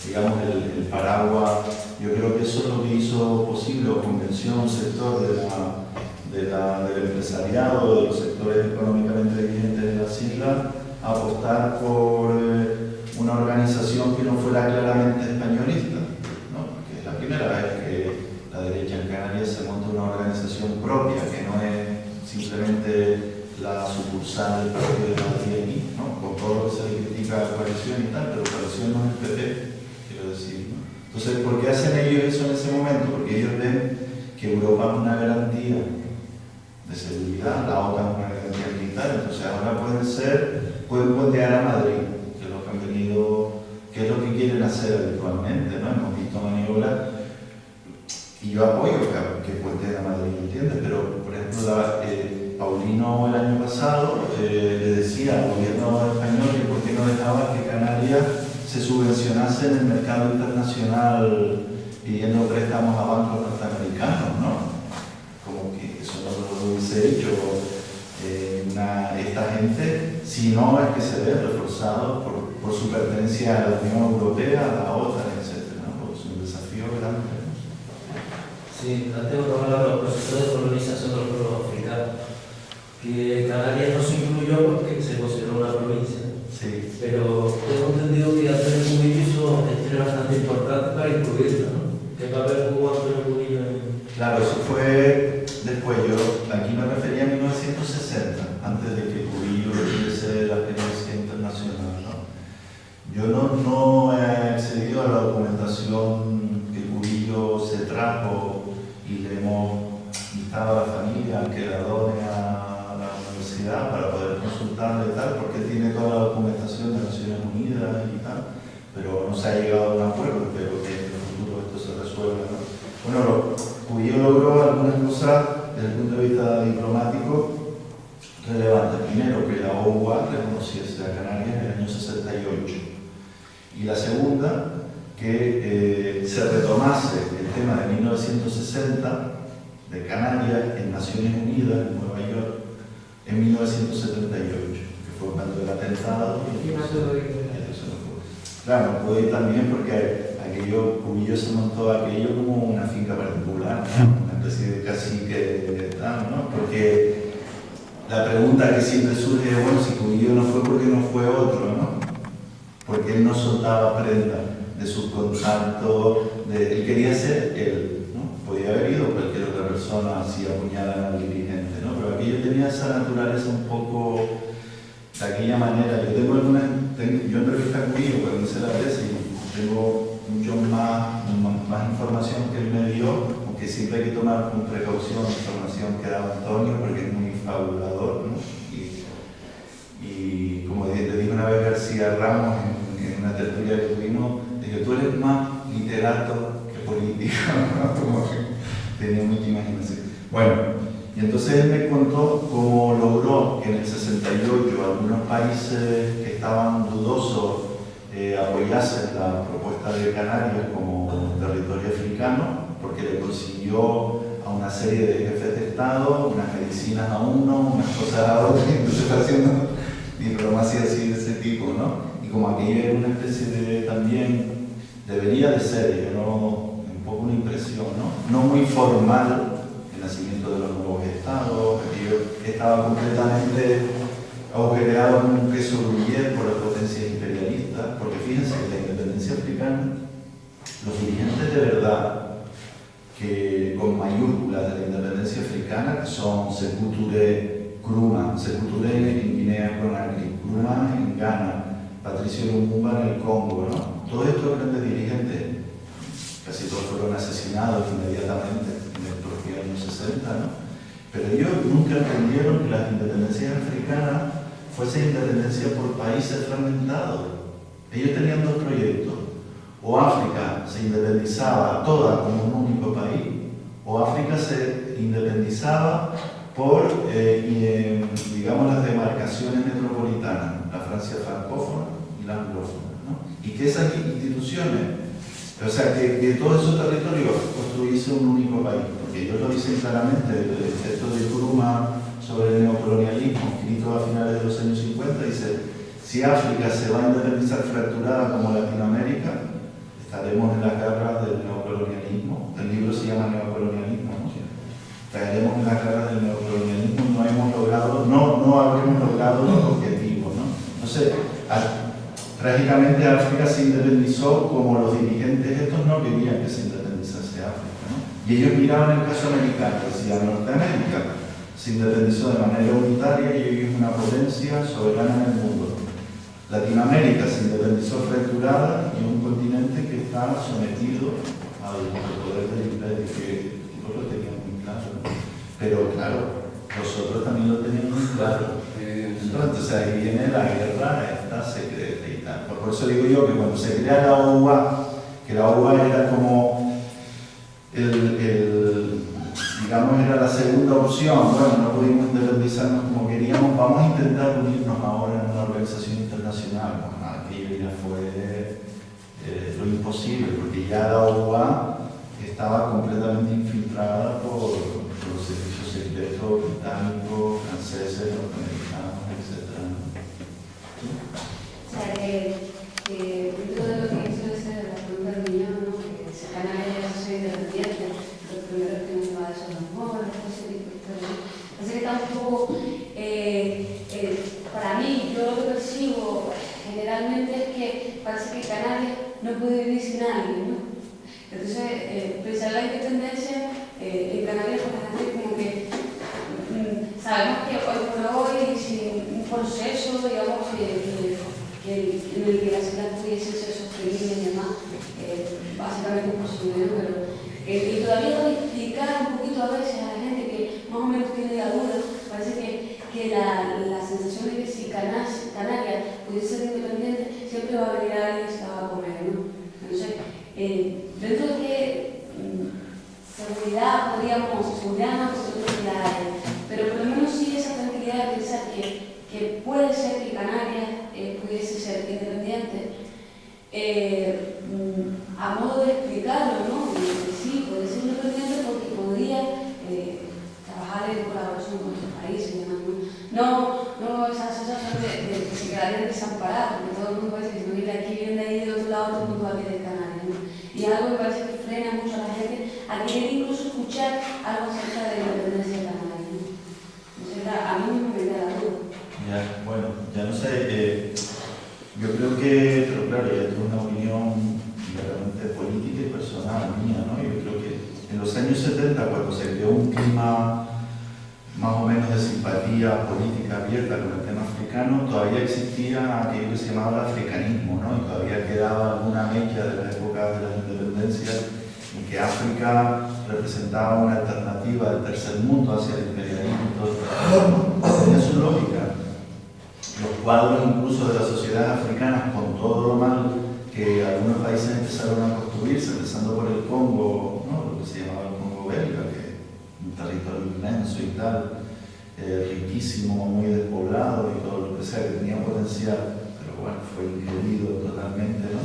digamos el paraguas, yo creo que eso es lo que hizo posible o convenció a un sector del empresariado, de los sectores económicamente vigentes de las islas, a apostar por una organización que no fuera claramente españolista, ¿no? Porque es la primera vez que la derecha en Canarias se monta una organización propia, que no es simplemente la sucursal del partido de Madrid, ¿no? Con todo lo que se le critica a la coalición y tal, pero coalición no es PP, quiero decir, ¿no? Entonces, ¿por qué hacen ellos eso en ese momento? Porque ellos ven que Europa es una garantía de seguridad, la OTAN es una garantía militar, entonces ahora pueden pondear a Madrid, que es lo que han venido, que es lo que quieren hacer habitualmente, ¿no? Hemos visto maniobras, y yo apoyo que puenteen a Madrid, ¿entiendes? Pero, por ejemplo, Paulino el año pasado le decía al gobierno español que por qué no dejaba que Canarias se subvencionase en el mercado internacional pidiendo préstamos a bancos norteamericanos, ¿no? Como que eso no lo hubiese hecho esta gente, si no es que se ve reforzado por su pertenencia a la Unión Europea, a la OTAN, etc., ¿no? Porque es un desafío grande. Sí, antes hablaba de los procesos de colonización de los pueblos africanos, que Canarias no se incluyó porque se consideró una provincia. Sí. Pero tengo entendido que Antonio Cubillo hizo gestiones bastante importantes para incluirla, ¿no? ¿Qué papel jugó Antonio Cubillo en...? Claro, eso fue después. Yo aquí me refería a 1960, antes de que Cubillo tuviese la experiencia internacional, ¿no? Yo no he accedido a la documentación que Cubillo se trajo y le hemos instado a la familia que la done a la universidad para poder consultarle y tal, porque él tiene toda la documentación de Naciones Unidas y tal, pero no se ha llegado a un acuerdo, espero que en el futuro esto se resuelva, ¿no? Bueno, Cubillo logró algunas cosas desde el punto de vista diplomático relevantes. Primero, que la OUA reconociese a Canarias en el año 68. Y la segunda, que se retomase el tema de 1960 de Canarias en Naciones Unidas, en Nueva York, en 1978, que fue cuando el atentado. Y no pudo ir. Claro, no pudo ir también porque Cubillo se montó aquello como una finca particular, ¿no? Una decir cacique, tal, ¿no? Porque la pregunta que siempre surge es, bueno, si Cubillo no fue, ¿por qué no fue otro, no? Porque él no soltaba prenda de sus contactos, él quería ser él, ¿no? Podía haber ido cualquier otra persona si apuñalan al dirigente, ¿no? Pero aquello tenía esa naturaleza un poco de aquella manera. Yo entrevisté a Cubillo cuando hice la tesis y tengo mucho más información que él me dio, aunque siempre hay que tomar con precaución la información que da Antonio porque es muy fabulador, ¿no? Y como le dijo una vez García Ramos en una tertulia que tuvimos, dijo, tú eres más literato que político, ¿no? Como que tenía mucha imaginación. Bueno, y entonces él me contó cómo logró que en el 68 algunos países que estaban dudosos apoyasen la propuesta de Canarias como territorio africano, porque le consiguió a una serie de jefes de Estado unas medicinas a uno, unas cosas a otro, y entonces está haciendo diplomacia así de ese tipo, ¿no? Y como aquello era una especie de también, debería de ser, ¿no? Un poco una impresión, ¿no? No muy formal el nacimiento de los nuevos estados, aquello estaba completamente agujereado como un queso gruyere por las potencias imperialistas, porque fíjense que la independencia africana, los dirigentes de verdad, que con mayúsculas de la independencia africana, que son Sékou Touré, Nkrumah, Sékou Touré en Guinea-Conakry, Nkrumah en Ghana, Patricio Lumumba en el Congo, ¿no? Todos estos grandes dirigentes, casi todos fueron asesinados inmediatamente en el propio año 60, ¿no? Pero ellos nunca entendieron que las independencias africanas fuesen independencia por países fragmentados. Ellos tenían dos proyectos. O África se independizaba toda como un único país, o África se independizaba por, digamos, las demarcaciones metropolitanas, la Francia francófona y la anglófona, ¿no? Y que esas instituciones, o sea, que todos esos territorios construyesen un único país, porque ellos lo dicen claramente, el texto de Nkrumah sobre el neocolonialismo, escrito a finales de los años 50, dice, si África se va a independizar fracturada como Latinoamérica, estaremos en las garras del neocolonialismo. El libro se llama Neocolonialismo, ¿no? Estaremos en las garras del neocolonialismo y no habremos logrado los objetivos, ¿no? Entonces, trágicamente África se independizó como los dirigentes estos no querían que se independizase África, ¿no? Y ellos miraban el caso americano, decían Norteamérica se independizó de manera unitaria y hoy es una potencia soberana en el mundo. Latinoamérica se independizó fracturada y un continente que está sometido al poder del imperio, que todos lo tenían muy claro, ¿no? Pero claro, nosotros también lo teníamos muy claro. Entonces ahí viene la guerra esta secreta y tal. Por eso digo yo que cuando se crea la OUA, que la OUA era como digamos, era la segunda opción, bueno, no pudimos independizarnos como queríamos, vamos a intentar unirnos ahora en una organización internacional. Bueno, aquello ya fue lo imposible, porque ya la OUA estaba completamente infiltrada por los servicios secretos británicos, franceses, norteamericanos, etc. O sea, que dentro de lo que suele ser la pregunta del millón, ¿no? Que si Canarias es independiente, lo primero que nos va a eso los móviles, ese tipo de historias. Así que está un poco, para mí, yo lo que percibo generalmente es que parece que Canarias no puede vivir sin alguien, ¿no? Entonces, pensar la independencia en Canarias, por la gente como que sabemos que hoy por hoy, sin un proceso, digamos, en el que las islas pudiesen ser sostenibles y demás, básicamente imposible, ¿no? Pero y todavía hay que explicar un poquito a veces a la gente que más o menos tiene la duda, parece que la sensación de que si Canarias pudiese ser independiente, siempre va a venir alguien y se la va a comer, ¿no? Entonces, dentro de que seguridad, seguridad pero por lo menos sí esa tranquilidad de pensar que puede ser que Canarias pudiese ser independiente, a modo de explicarlo, ¿no? Sí, puede ser independiente porque podría trabajar en colaboración con otros países y demás, no esa sensación de que se quedarían desamparados, porque todo el mundo parece que si no viene de aquí, viene de ahí, de otro lado, todo el mundo va a querer Canarias, ¿no? Y algo que parece que frena mucho a la gente a querer incluso escuchar escuchar algo acerca de la independencia de Canarias, ¿no? Entonces, a mí me queda la duda. Ya, bueno, ya no sé, yo creo que, pero claro, ya tengo una opinión realmente política y personal mía, ¿no? Yo creo que en los años 70, cuando se creó un clima más o menos de simpatía política abierta con el tema africano, todavía existía aquello que se llamaba el africanismo, ¿no? Y todavía quedaba alguna mecha de las épocas de las independencias en que África representaba una alternativa del tercer mundo hacia el imperialismo y todo. Tenía su lógica. Los cuadros incluso de las sociedades africanas, con todo lo mal que algunos países empezaron a construirse, empezando por el Congo, ¿no? Lo que se llamaba el Congo belga, que es un territorio inmenso y tal, riquísimo, muy despoblado y todo lo que sea, que tenía potencial, pero bueno, fue ingerido totalmente, ¿no?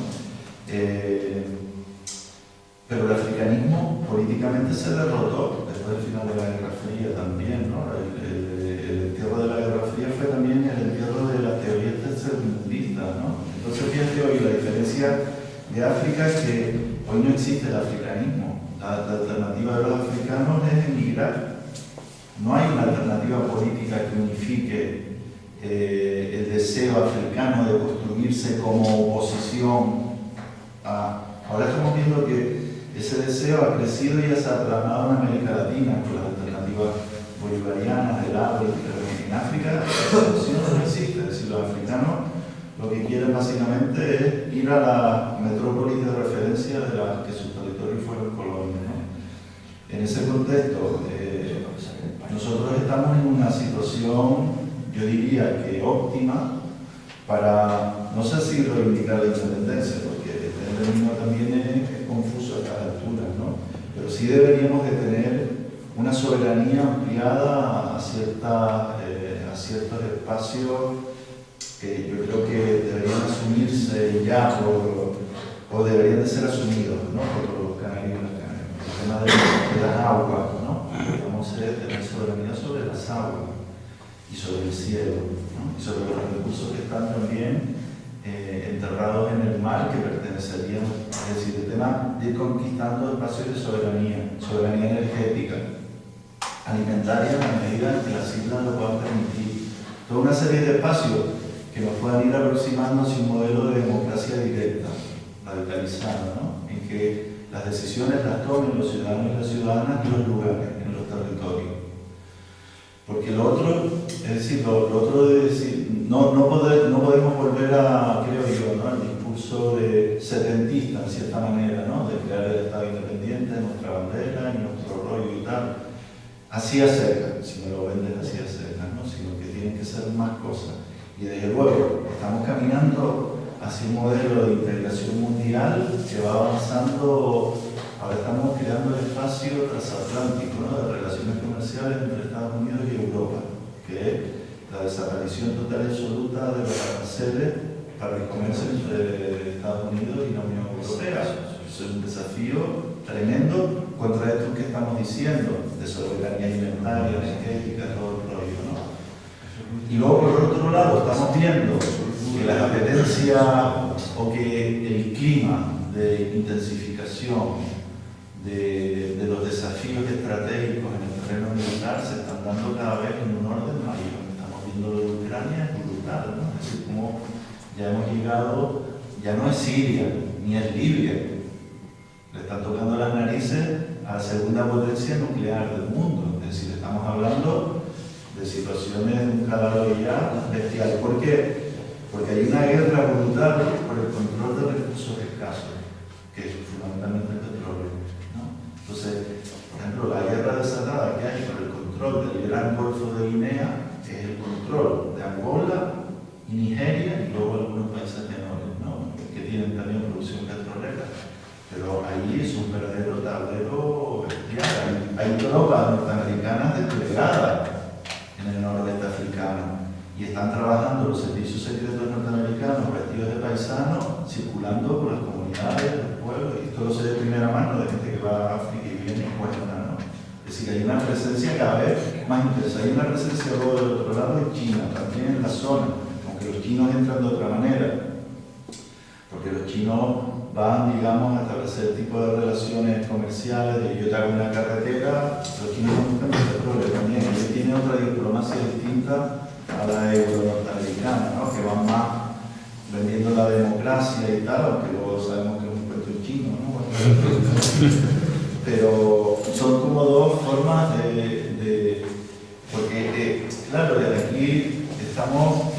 Pero el africanismo políticamente se derrotó después del final de la Guerra Fría también, ¿no? El entierro de la Guerra Fría fue también el entierro de las teorías tercermundistas, ¿no? Entonces fíjate hoy la diferencia de África es que hoy no existe el africanismo. La alternativa de los africanos es emigrar. No hay una alternativa política que unifique el deseo africano de construirse como oposición a... Ahora estamos viendo que ese deseo ha crecido y ya se ha plasmado en América Latina con las alternativas bolivarianas del ABRE, pero en África esa opción no existe. Es decir, los africanos lo que quieren básicamente es ir a la metrópolis de referencia de la que sus territorios fueron colonias, ¿no? En ese contexto, nosotros estamos en una situación, yo diría que óptima, para, no sé si reivindicar la independencia, porque el término también es confuso a cada altura, ¿no? Pero sí deberíamos de tener una soberanía ampliada a ciertos espacios que yo creo que deberían asumirse ya o deberían de ser asumidos, ¿no? Por los canarios y las canarias. El tema de las aguas, ¿no? Deberíamos tener soberanía sobre las aguas y sobre el cielo, ¿no? Y sobre los recursos que están también enterrados en el mar que pertenecerían, es decir, el tema de ir conquistando espacios de soberanía energética, alimentaria en la medida en que las islas lo puedan permitir. Toda una serie de espacios que nos puedan ir aproximando hacia un modelo de democracia directa, radicalizada, ¿no? En que las decisiones las tomen los ciudadanos y las ciudadanas en los lugares, en los territorios. Porque lo otro, es decir, lo otro de decir, no podemos volver a, creo yo, ¿no? Al discurso de setentista, en cierta manera, ¿no? De crear el Estado independiente, nuestra bandera y nuestro rollo y tal. Así a seca, si me lo vendes así a seca, ¿no? Sino que tienen que ser más cosas. Y desde luego, estamos caminando hacia un modelo de integración mundial que va avanzando. Ahora estamos creando el espacio transatlántico, ¿no? De relaciones comerciales entre Estados Unidos y Europa, que es la desaparición total y absoluta de los aranceles para el comercio entre Estados Unidos y la Unión Europea. Eso es un desafío tremendo contra esto que estamos diciendo, de soberanía alimentaria, energética, todo el rollo, ¿no? Y luego, por otro lado, estamos viendo que las apetencias o que el clima de intensificación de los desafíos estratégicos en el terreno militar se están dando cada vez en un orden mayor. Estamos viendo lo de Ucrania, es brutal, ¿no? Es decir, como ya hemos llegado, ya no es Siria, ni es Libia. Le están tocando las narices a la segunda potencia nuclear del mundo. Es decir, estamos hablando de situaciones de un calado ya bestial. ¿Por qué? Porque hay una guerra brutal por el control de recursos escasos, que es fundamentalmente el petróleo, ¿no? Entonces, por ejemplo, la guerra desatada que hay por el control del Gran Golfo de Guinea es el control de Angola y Nigeria y luego algunos países menores, ¿no? Que tienen también producción petrolera. Pero ahí es un verdadero tablero bestial. Hay tropas norteamericanas desplegadas en el noroeste africano y están trabajando los servicios secretos norteamericanos vestidos de paisanos, circulando por las comunidades, los pueblos, y esto lo sé de primera mano de gente que va a África y viene y cuenta, ¿no? Es decir, hay una presencia cada vez más intensa. Hay una presencia luego del otro lado de China, también en la zona, aunque los chinos entran de otra manera, porque los chinos van, digamos, a establecer tipo de relaciones comerciales, de yo te hago una carretera, los chinos no buscan el petróleo también, ellos tienen otra diplomacia distinta a la euro-norteamericana, ¿no? Que van más vendiendo la democracia y tal, aunque luego sabemos que es un cuento chino, ¿no? Pero son como dos formas porque claro, desde aquí estamos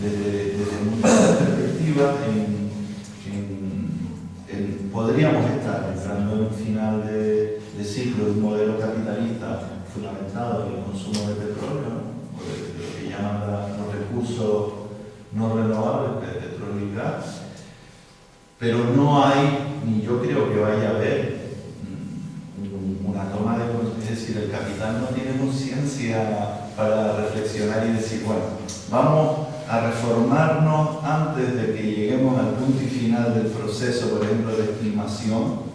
desde muchas perspectivas podríamos estar entrando en un final de ciclo de un modelo capitalista fundamentado en el consumo de petróleo, ¿no? Lo que llaman los recursos no renovables, petróleo y gas, pero no hay, ni yo creo que vaya a haber una toma de conciencia, es decir, el capital no tiene conciencia para reflexionar y decir, bueno, vamos a reformarnos antes de que lleguemos al punto y final del proceso, por ejemplo, de estimación,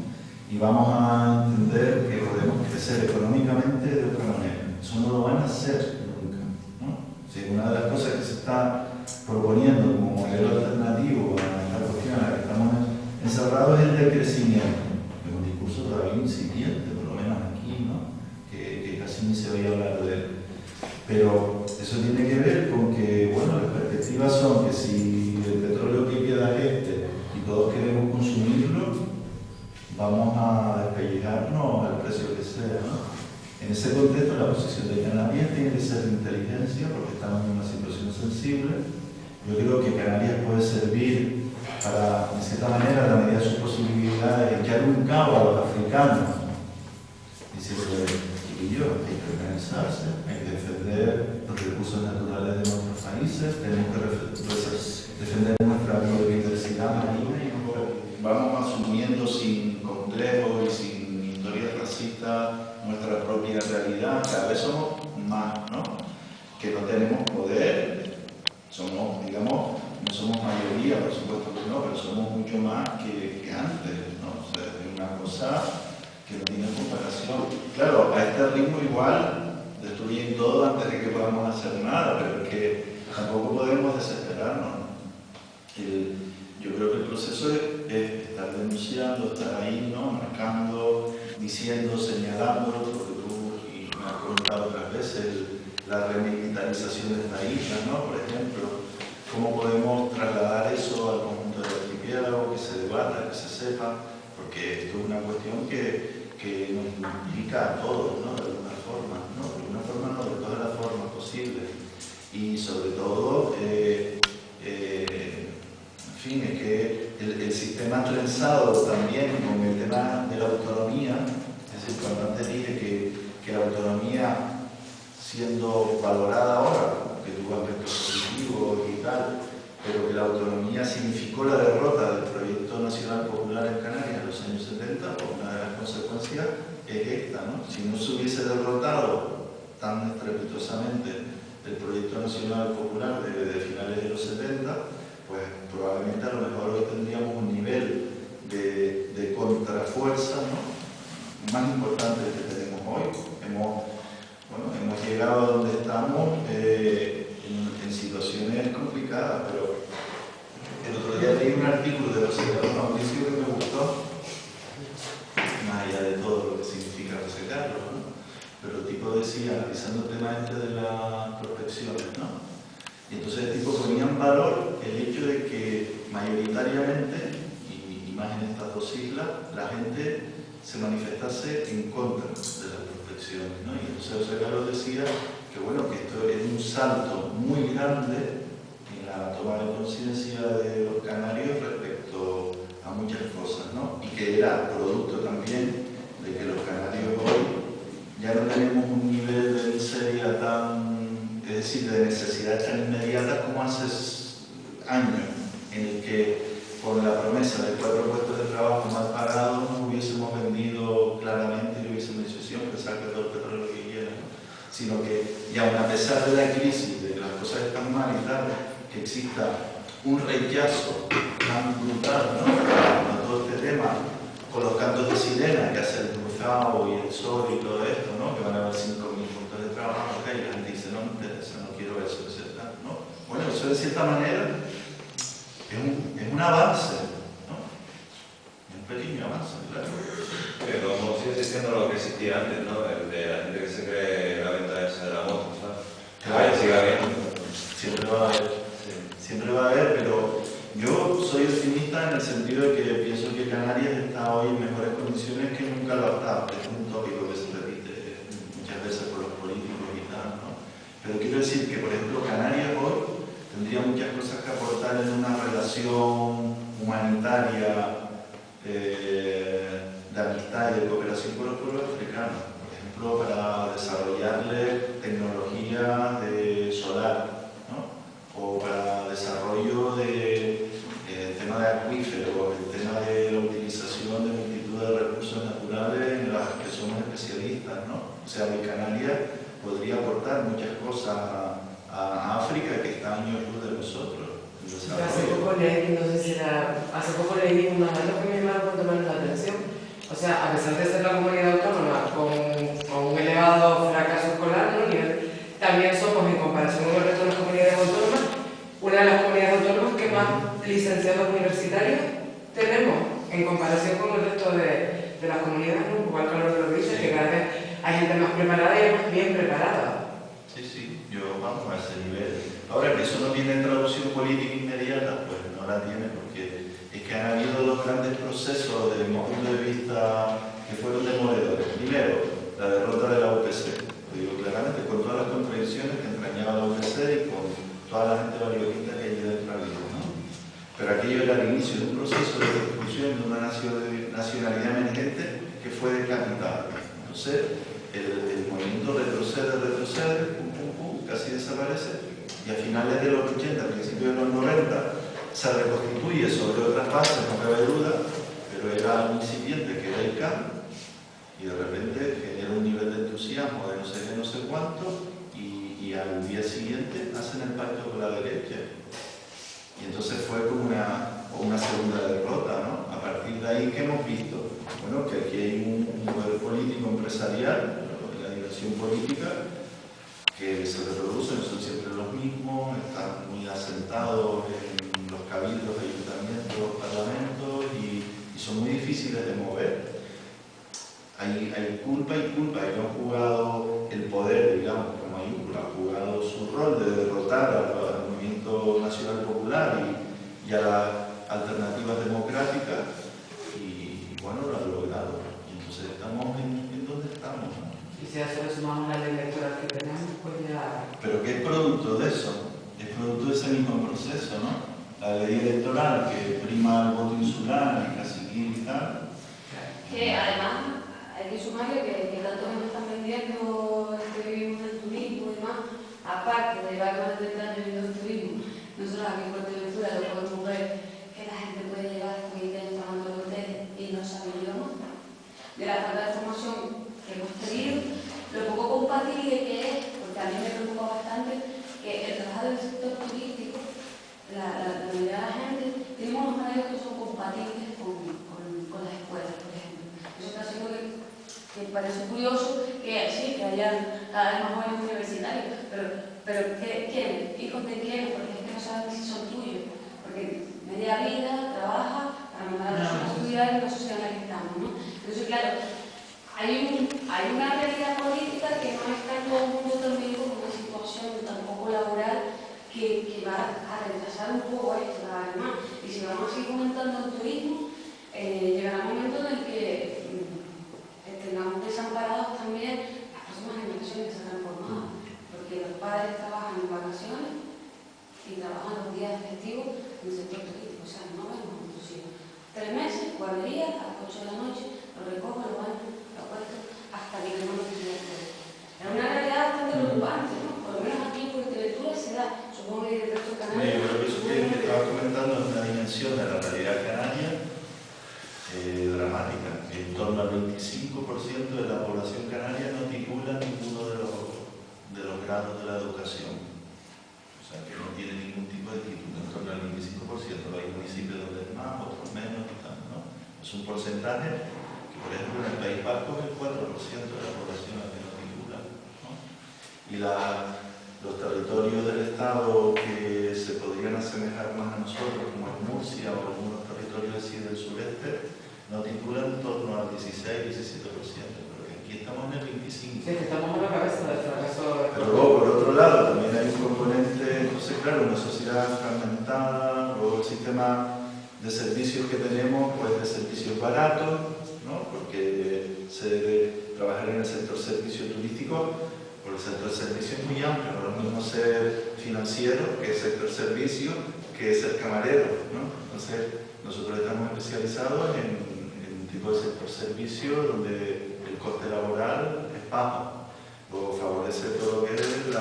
y vamos a entender que podemos crecer económicamente de otra manera. Eso no lo van a hacer nunca, ¿no? Si una de las cosas que se está proponiendo como modelo alternativo a esta cuestión en la que estamos encerrados es el del crecimiento. Es un discurso todavía incipiente, por lo menos aquí, ¿no? Que casi ni se oía hablar de él. Pero eso tiene que ver con que, bueno, las perspectivas son que si el petróleo que queda es y todos queremos consumirlo, vamos a despellejarnos al precio que sea, ¿no? En ese contexto, la posición de Canarias tiene que ser de inteligencia, porque estamos en una situación sensible. Yo creo que Canarias puede servir para, de cierta manera, a la medida de sus posibilidades, echar un cabo a los africanos, diciendo, chiquillos, hay que organizarse, hay que defender los recursos naturales de nuestros países, tenemos que defender nuestra biodiversidad marina y vamos asumiendo sin complejos y sin historias racistas nuestra propia realidad. Cada vez somos más, ¿no? Que no tenemos poder, somos, digamos, no somos mayoría, por supuesto que no, pero somos mucho más que antes, ¿no? O sea, es una cosa que no tiene comparación. Claro, a este ritmo igual destruyen todo antes de que podamos hacer nada, pero es que tampoco podemos desesperarnos. Yo creo que el proceso es estar denunciando, estar ahí, ¿no? Marcando, diciendo, señalando, porque tú y me has comentado otras veces la remilitarización de esta isla, ¿no? Por ejemplo, cómo podemos trasladar eso al conjunto del archipiélago, que se debata, que se sepa, porque esto es una cuestión que nos implica a todos, ¿no? De alguna forma, ¿no? De alguna forma no, de todas las formas posibles. Y sobre todo, en fin, es que el sistema trenzado también con el tema de la autonomía, es decir, cuando antes dije que la autonomía, siendo valorada ahora, que tuvo aspectos positivos y tal, pero que la autonomía significó la derrota del proyecto nacional popular en Canarias en los años 70, pues una de las consecuencias es esta, ¿no? Si no se hubiese derrotado tan estrepitosamente el proyecto nacional popular de finales de los 70, pues probablemente a lo mejor hoy tendríamos un nivel de contrafuerza, ¿no? Más importante del que tenemos hoy. Hemos llegado a donde estamos en situaciones complicadas, pero el otro día leí un artículo de José Carlos Mauricio que me gustó, más allá de todo lo que significa José Carlos, ¿no? Pero el tipo decía, analizando el tema este de las prospecciones, ¿no? Y entonces el tipo ponía en valor el hecho de que mayoritariamente, y más en estas dos islas, la gente se manifestase en contra de las prospecciones, ¿no? Y entonces José Carlos decía que bueno, que esto es un salto muy grande en la toma de conciencia de los canarios respecto a muchas cosas, ¿no? Y que era producto también de que los canarios hoy ya no tenemos un nivel de miseria tan, es decir, de necesidades tan inmediatas como hace años, en el que por la promesa de 4 puestos de trabajo mal pagados nos hubiésemos vendido claramente y hubiésemos dicho sí, que saque todo el petróleo que quiera, ¿no? Sino que, y aun a pesar de la crisis, de que las cosas están mal y tal, que exista un rechazo tan brutal, ¿no? A todo este tema, con los cantos de sirena que hace el Cruzado y el Sol y todo esto, ¿no? Que van a haber 5.000 puntos de trabajo, y la gente dice, no me interesa, no quiero eso, etc., ¿no? Bueno, eso de cierta manera es un avance, ¿no? pequeño avance, claro. Pero como sigue existiendo lo que existía antes, ¿no? El de la gente que se cree la venta esa de la moto, ¿sabes? Claro. Sigue habiendo. Siempre va a haber, siempre va a haber, pero yo soy optimista en el sentido de que pienso que Canarias está hoy en mejores condiciones que nunca lo ha estado. Es un tópico que se repite muchas veces por los políticos y tal, ¿no? Pero quiero decir que, por ejemplo, Canarias hoy tendría muchas cosas que aportar en una relación humanitaria de amistad y de cooperación con los pueblos africanos. Por ejemplo, para desarrollarle tecnología de solar, ¿no? O para desarrollo de tema de acuíferos, el tema de la utilización de multitud de recursos naturales en las que somos especialistas, ¿no? O sea, mi Canarias podría aportar muchas cosas a África que está años luz de nosotros. Hace poco leí, no sé si era, hace poco leí unos datos que me llamaron cuanto menos la atención. O sea, a pesar de ser la comunidad autónoma con un elevado fracaso escolar, ¿no? También somos, en comparación con el resto de las comunidades autónomas, una de las comunidades autónomas que más licenciados universitarios tenemos en comparación con el resto de las comunidades, ¿no? Igual que lo dice, que cada vez hay gente más preparada y más bien preparada. Sí, yo vamos a ese nivel. Ahora, que eso no tiene traducción política inmediata, pues no la tiene, porque es que han habido dos grandes procesos desde mi punto de vista que fueron demoledores. Primero, la derrota de la UPC, lo digo claramente, con todas las contradicciones que entrañaba la UPC y con toda la gente valioquita que allí dentro había, ¿no? Pero aquello era el inicio de un proceso de construcción de una nacionalidad emergente que fue decapitada. Entonces, el movimiento retrocede, casi desaparece, y a finales de los 80, principios de los 90, se reconstituye sobre otras bases, no cabe duda, pero era algo incipiente que era el CAM, y de repente genera un nivel de entusiasmo de no sé qué, no sé cuánto, y al día siguiente hacen el pacto con la derecha. Y entonces fue como una segunda derrota, ¿no? A partir de ahí, ¿qué hemos visto? Bueno, que aquí hay un poder político empresarial, la dirección política, que se reproducen, son siempre los mismos, están muy asentados en los cabildos, ayuntamientos, parlamentos y son muy difíciles de mover. Hay culpa y culpa, y no han jugado el poder, digamos, como mayúscula, ha jugado su rol de derrotar al movimiento nacional popular y a las alternativas democráticas, y bueno, lo han logrado. Y entonces estamos en donde estamos, ¿no? Y si a eso le sumamos la ley electoral que tenemos, pues ya... Pero que es producto de eso, es producto de ese mismo proceso, ¿no? La ley electoral que prima el voto insular y caciquil y tal. Que además hay que sumarle que tanto que nos están vendiendo que vivimos del turismo y demás, aparte de llevar más de 30 años viviendo el turismo, nosotros aquí por Fuerteventura lo podemos ver que la gente puede llevar 20 años pagando los hoteles y no sabe ni lo más. De la falta de formación que hemos tenido, lo poco compatible que es, porque a mí me preocupa bastante, que el trabajo del sector turístico, la mayoría de la gente, tenemos unos horarios que son compatibles con las escuelas, por ejemplo. Eso está haciendo que parece curioso que sí, que hayan cada vez más jóvenes universitarios, pero ¿quién? ¿Hijos de quién? Porque es que no saben si son tuyos. Porque media vida trabaja para mandar a los hijos a estudiar en la sociedad en la que estamos, ¿no? Entonces, claro, hay una realidad política que no está en todo el mundo también con una situación tampoco laboral que va a retrasar un poco esto, además. Y si vamos a seguir comentando el turismo, llegará un momento en el que tengamos desamparados también las próximas generaciones que se han formado, porque los padres trabajan en vacaciones y trabajan los días festivos en el sector turístico, o sea, no vemos a nuestros hijos. 3 meses, guardería, a las 8 de la noche, lo recojo, lo baño, lo acuesto, hasta que tenemos que ir a hacer. Es una realidad bastante preocupante, ¿no? Por lo menos aquí en Fuerteventura se da, supongo que el resto de Canarias. Yo creo que eso que estaba comentando es una dimensión de la realidad canaria dramática. En torno al 25% de la población canaria no titula ninguno de los grados de la educación. O sea, que no tiene ningún tipo de título. En torno al 25%. Hay municipios donde es más, otros menos y tal, ¿no? Es un porcentaje que, por ejemplo, en el País Vasco es el 4% de la población la que no titula, ¿no? Y los territorios del Estado que se podrían asemejar más a nosotros, como es Murcia o algunos territorios así del sureste, no titulan en torno al 16-17%, pero aquí estamos en el 25%. Sí, que estamos a la cabeza del fracaso. Pero luego, por otro lado, también hay un componente, entonces claro, una sociedad fragmentada, luego el sistema de servicios que tenemos, pues de servicios baratos, ¿no? Porque trabajar en el sector servicio turístico, por el sector servicio es muy amplio, no es lo mismo ser financiero que sector servicio, que ser camarero, ¿no? Entonces, nosotros estamos especializados en un tipo de sector servicio donde el coste laboral es bajo, o favorece todo lo que es el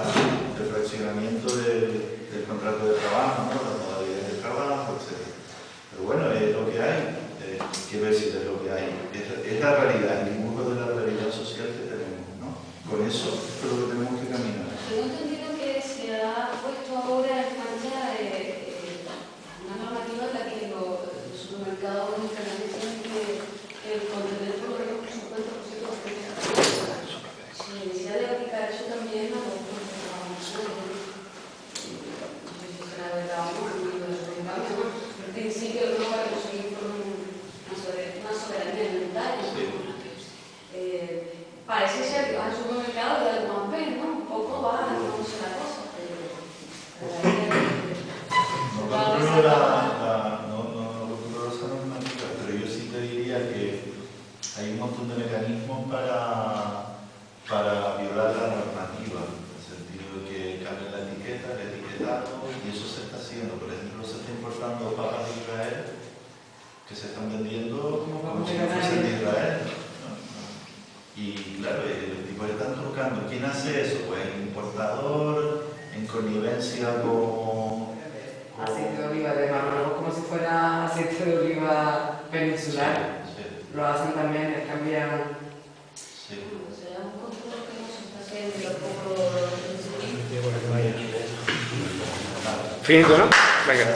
fraccionamiento del contrato de trabajo, ¿no? Las modalidades de trabajo, etc. Pero bueno, es lo que hay, ¿qué ver si es lo que hay? Es la realidad, el dibujo de la realidad social que tenemos, ¿no? Con eso es lo que tenemos que caminar. Tengo entendido que se ha puesto ahora en marcha una normativa en la que los supermercados internacionales tienen que contener por lo menos un 50% de la se ha de aplicar eso también a los trabajadores. No sé si será verdad o no, pero en principio no va a conseguir una soberanía alimentaria. Parece ser que vas al supermercado y al Mampé, ¿no? Un poco va, no sé la cosa, pero no controlo esa normativa, pero yo sí te diría que hay un montón de mecanismos para violar la normativa, en el sentido de que cambien la etiqueta, el etiquetado, y eso se está haciendo. Por ejemplo, se está importando papas de Israel que se están vendiendo como si no fuesen de Israel. Y claro, los tipos están trucando. ¿Quién hace eso? Pues el importador, en connivencia con aceite de oliva de Marruecos, como si fuera aceite de oliva peninsular. Sí. Lo hacen también, les cambian. Sí. será un control que no se está haciendo poco. Finito, no? Venga.